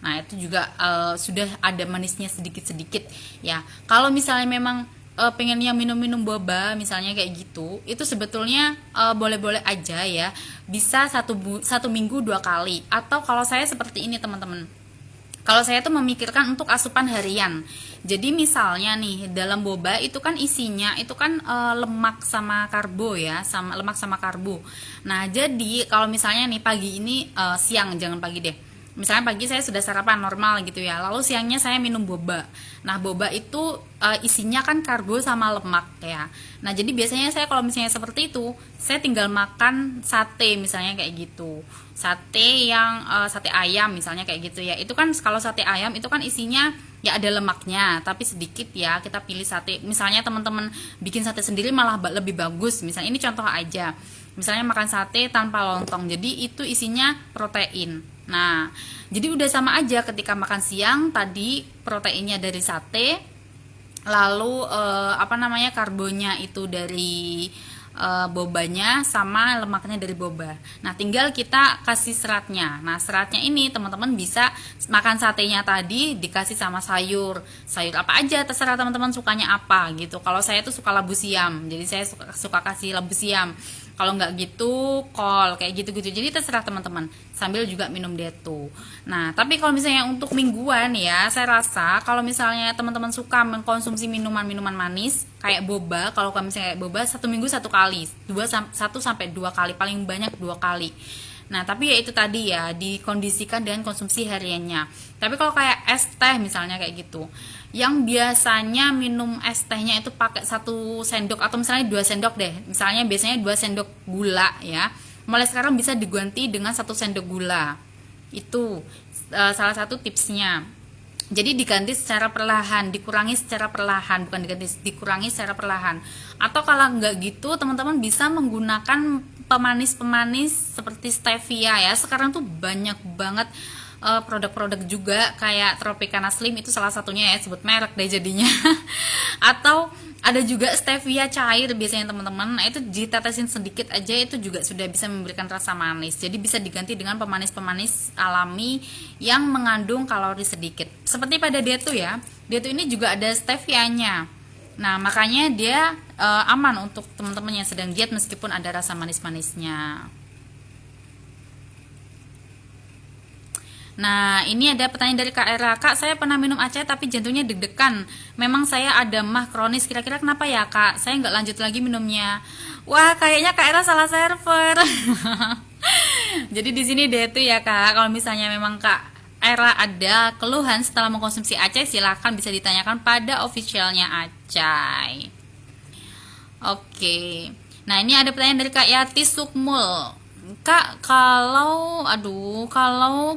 Nah, itu juga sudah ada manisnya sedikit-sedikit ya. Kalau misalnya memang pengennya minum-minum boba misalnya kayak gitu, itu sebetulnya boleh-boleh aja ya. Bisa satu minggu 2 kali. Atau kalau saya seperti ini teman-teman, kalau saya tuh memikirkan untuk asupan harian. Jadi misalnya nih dalam boba itu kan isinya itu kan lemak sama karbo ya, sama lemak sama karbo. Nah jadi kalau misalnya nih pagi ini siang, jangan pagi deh. Misalnya pagi saya sudah sarapan normal gitu ya, lalu siangnya saya minum boba. Nah boba itu isinya kan karbo sama lemak ya. Nah jadi biasanya saya kalau misalnya seperti itu, saya tinggal makan sate misalnya kayak gitu. Sate yang sate ayam misalnya kayak gitu ya. Itu kan kalau sate ayam itu kan isinya ya ada lemaknya tapi sedikit ya. Kita pilih sate, misalnya teman-teman bikin sate sendiri malah lebih bagus. Misalnya ini contoh aja, misalnya makan sate tanpa lontong, jadi itu isinya protein. Nah, jadi udah sama aja ketika makan siang tadi proteinnya dari sate, lalu karbonnya itu dari bobanya sama lemaknya dari boba. Nah, tinggal kita kasih seratnya. Nah, seratnya ini teman-teman bisa makan satenya tadi dikasih sama sayur. Sayur apa aja terserah teman-teman sukanya apa gitu. Kalau saya tuh suka labu siam, jadi saya suka kasih labu siam. Kalau nggak gitu kol kayak gitu-gitu. Jadi terserah teman-teman. Sambil juga minum detu. Nah, tapi kalau misalnya untuk mingguan ya, saya rasa kalau misalnya teman-teman suka mengkonsumsi minuman-minuman manis kayak boba, kalau misalnya kayak boba 1 minggu 1 kali, 1 sampai 2 kali, paling banyak 2 kali. Nah, tapi ya itu tadi ya, dikondisikan dengan konsumsi hariannya. Tapi kalau kayak es teh misalnya kayak gitu, yang biasanya minum es tehnya itu pakai 1 sendok atau misalnya 2 sendok deh. Misalnya biasanya 2 sendok gula ya. Mulai sekarang bisa diganti dengan 1 sendok gula. Itu salah satu tipsnya. Jadi diganti secara perlahan, dikurangi secara perlahan, bukan diganti, dikurangi secara perlahan. Atau kalau nggak gitu, teman-teman bisa menggunakan pemanis-pemanis seperti stevia ya. Sekarang tuh banyak banget produk-produk juga kayak Tropicana Slim, itu salah satunya ya, sebut merek deh jadinya. Atau ada juga stevia cair biasanya teman-teman. Nah, itu ditetesin sedikit aja itu juga sudah bisa memberikan rasa manis. Jadi bisa diganti dengan pemanis-pemanis alami yang mengandung kalori sedikit. Seperti pada detu ya. Detu ini juga ada stevianya. Nah, makanya dia aman untuk teman-teman yang sedang diet meskipun ada rasa manis-manisnya. Nah, ini ada pertanyaan dari Kak Era. Kak, saya pernah minum acai tapi jantungnya deg-degan. Memang saya ada mah kronis. Kira-kira kenapa ya, Kak? Saya nggak lanjut lagi minumnya. Wah, kayaknya Kak Era salah server. Jadi di sini detu ya, Kak. Kalau misalnya memang Kak Era ada keluhan setelah mengkonsumsi acai, silahkan bisa ditanyakan pada officialnya acai. Oke. Nah, ini ada pertanyaan dari Kak Yati Sukmul. Kak, kalau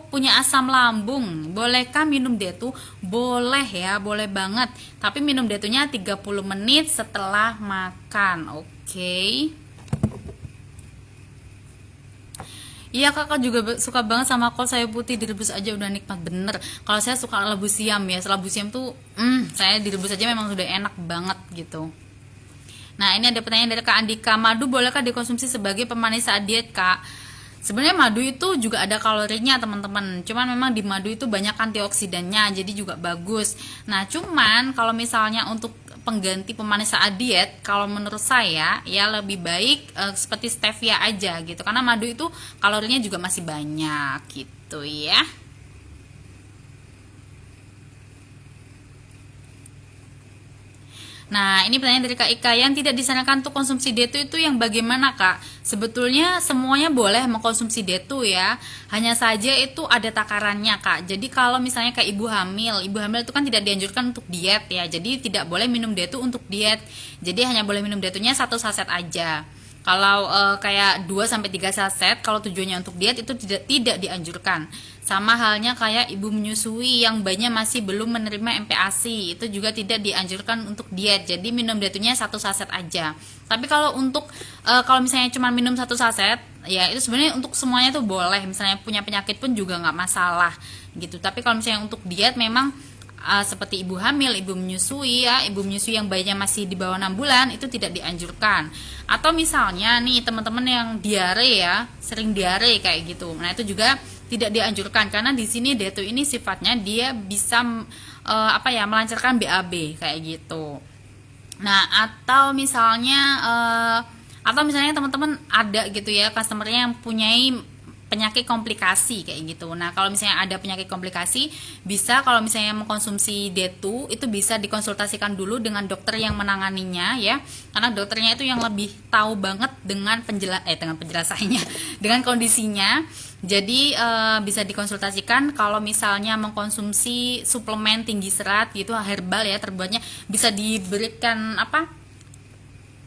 punya asam lambung, bolehkah minum detu? Boleh ya, boleh banget. Tapi minum detunya 30 menit setelah makan. Oke. Iya, kakak juga suka banget sama kol sayur putih, direbus aja udah nikmat bener. Kalau saya suka labu siam ya, labu siam tuh, saya direbus aja memang sudah enak banget gitu. Nah, ini ada pertanyaan dari Kak Andika. Madu bolehkah dikonsumsi sebagai pemanis saat diet, Kak? Sebenarnya madu itu juga ada kalorinya, teman-teman. Cuman memang di madu itu banyak antioksidannya, jadi juga bagus. Nah, cuman kalau misalnya untuk pengganti pemanis saat diet, kalau menurut saya ya lebih baik seperti stevia aja gitu. Karena madu itu kalorinya juga masih banyak gitu ya. Nah, ini pertanyaan dari Kak Ika, yang tidak disarankan untuk konsumsi detu itu yang bagaimana, Kak? Sebetulnya semuanya boleh mengkonsumsi detu ya, hanya saja itu ada takarannya, Kak. Jadi kalau misalnya kayak ibu hamil itu kan tidak dianjurkan untuk diet ya, jadi tidak boleh minum detu untuk diet. Jadi hanya boleh minum detunya 1 saset aja. Kalau kayak 2 sampai 3 saset kalau tujuannya untuk diet itu tidak dianjurkan. Sama halnya kayak ibu menyusui yang bayinya masih belum menerima MPASI, itu juga tidak dianjurkan untuk diet. Jadi minum detunya 1 saset aja. Tapi kalau untuk kalau misalnya cuma minum 1 saset, ya itu sebenarnya untuk semuanya tuh boleh. Misalnya punya penyakit pun juga nggak masalah gitu. Tapi kalau misalnya untuk diet memang seperti ibu hamil, ibu menyusui ya, ibu menyusui yang bayinya masih di bawah 6 bulan itu tidak dianjurkan. Atau misalnya nih teman-teman yang diare ya, sering diare kayak gitu. Nah, itu juga tidak dianjurkan karena di sini detu ini sifatnya dia bisa melancarkan BAB kayak gitu. Nah, atau misalnya teman-teman ada gitu ya customernya yang punyai penyakit komplikasi kayak gitu. Nah, kalau misalnya ada penyakit komplikasi, bisa kalau misalnya mengkonsumsi detu itu bisa dikonsultasikan dulu dengan dokter yang menanganinya ya. Karena dokternya itu yang lebih tahu banget dengan penjelasannya, dengan kondisinya. Jadi bisa dikonsultasikan kalau misalnya mengkonsumsi suplemen tinggi serat gitu herbal ya, terbuatnya bisa diberikan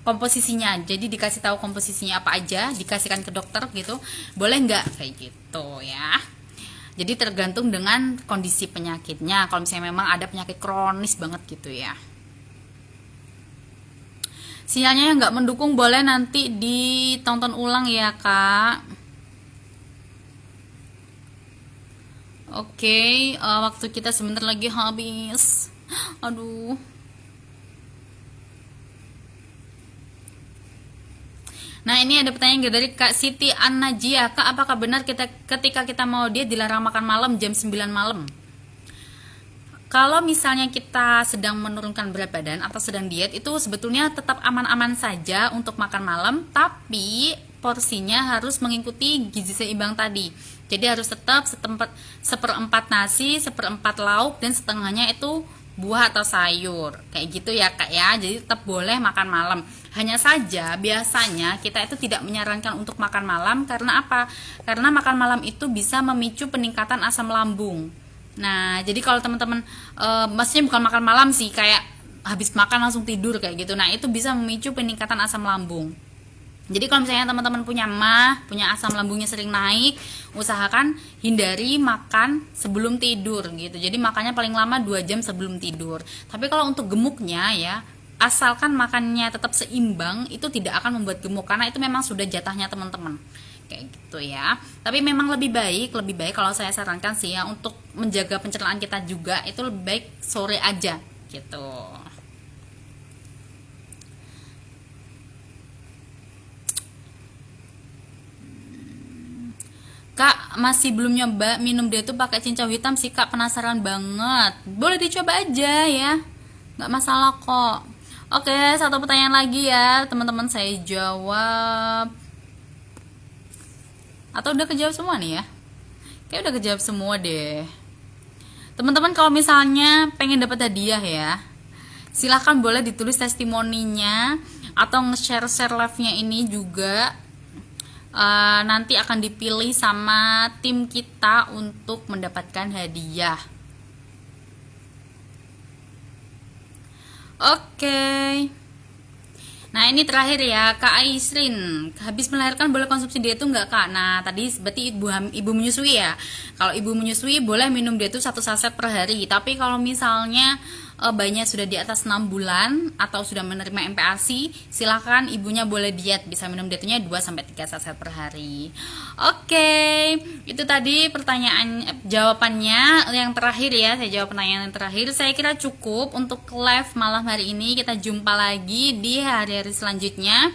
komposisinya, jadi dikasih tahu komposisinya apa aja, dikasihkan ke dokter gitu, boleh nggak kayak gitu ya. Jadi tergantung dengan kondisi penyakitnya. Kalau misalnya memang ada penyakit kronis banget gitu ya. Sinyalnya yang nggak mendukung boleh nanti ditonton ulang ya, Kak. Oke, waktu kita sebentar lagi habis. Aduh. Nah, ini ada pertanyaan dari Kak Siti An-Najia. Kak, apakah benar ketika kita mau diet dilarang makan malam jam 9 malam? Kalau misalnya kita sedang menurunkan berat badan atau sedang diet, itu sebetulnya tetap aman-aman saja untuk makan malam, tapi porsinya harus mengikuti gizi seimbang tadi. Jadi harus tetap seperempat nasi, seperempat lauk, dan setengahnya itu buah atau sayur kayak gitu ya, Kak ya. Jadi tetap boleh makan malam. Hanya saja biasanya kita itu tidak menyarankan untuk makan malam. Karena apa? Karena makan malam itu bisa memicu peningkatan asam lambung. Nah, jadi kalau teman-teman maksudnya bukan makan malam sih, kayak habis makan langsung tidur kayak gitu. Nah, itu bisa memicu peningkatan asam lambung. Jadi kalau misalnya teman-teman punya asam lambungnya sering naik, usahakan hindari makan sebelum tidur gitu. Jadi makannya paling lama 2 jam sebelum tidur. Tapi kalau untuk gemuknya ya, asalkan makannya tetap seimbang, itu tidak akan membuat gemuk karena itu memang sudah jatahnya teman-teman. Kayak gitu ya. Tapi memang lebih baik kalau saya sarankan sih ya, untuk menjaga pencernaan kita juga itu lebih baik sore aja gitu. Kak, masih belum nyoba minum detu pakai cincau hitam sih, Kak. Penasaran banget. Boleh dicoba aja ya. Nggak masalah kok. Oke, satu pertanyaan lagi ya. Teman-teman saya jawab. Atau udah kejawab semua nih ya? Kayak udah kejawab semua deh. Teman-teman kalau misalnya pengen dapat hadiah ya, silahkan boleh ditulis testimoninya atau nge-share live-nya ini juga. Nanti akan dipilih sama tim kita untuk mendapatkan hadiah. Oke. Nah ini terakhir ya Kak Aisrin, habis melahirkan boleh konsumsi diet itu nggak Kak? Nah tadi berarti ibu menyusui ya. Kalau ibu menyusui boleh minum diet itu 1 saset per hari. Tapi kalau misalnya bayinya sudah di atas 6 bulan atau sudah menerima MPASI, silakan ibunya boleh diet, bisa minum dietnya 2-3 saset per hari. Oke, itu tadi pertanyaan jawabannya yang terakhir ya. Saya jawab pertanyaan yang terakhir. Saya kira cukup untuk live malam hari ini. Kita jumpa lagi di hari-hari selanjutnya.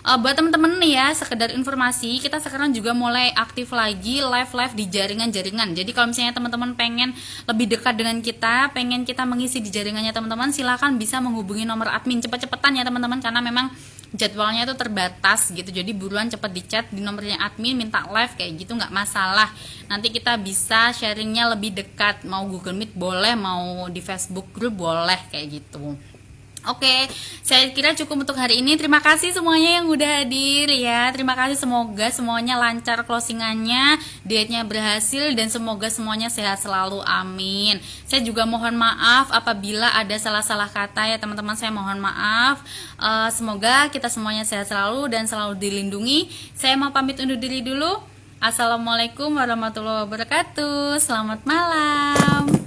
Buat temen-temen nih ya, sekedar informasi, kita sekarang juga mulai aktif lagi live-live di jaringan-jaringan. Jadi kalau misalnya teman-teman pengen lebih dekat dengan kita, pengen kita mengisi di jaringannya teman-teman, silakan bisa menghubungi nomor admin cepet-cepetan ya teman-teman, karena memang jadwalnya itu terbatas gitu. Jadi buruan cepet di chat di nomornya admin, minta live kayak gitu nggak masalah. Nanti kita bisa sharingnya lebih dekat, mau Google Meet boleh, mau di Facebook group boleh kayak gitu. Oke, saya kira cukup untuk hari ini. Terima kasih semuanya yang udah hadir ya. Terima kasih, semoga semuanya lancar closingannya, dietnya berhasil, dan semoga semuanya sehat selalu. Amin. Saya juga mohon maaf apabila ada salah-salah kata ya teman-teman. Saya mohon maaf. Semoga kita semuanya sehat selalu dan selalu dilindungi. Saya mau pamit undur diri dulu. Assalamualaikum warahmatullahi wabarakatuh. Selamat malam.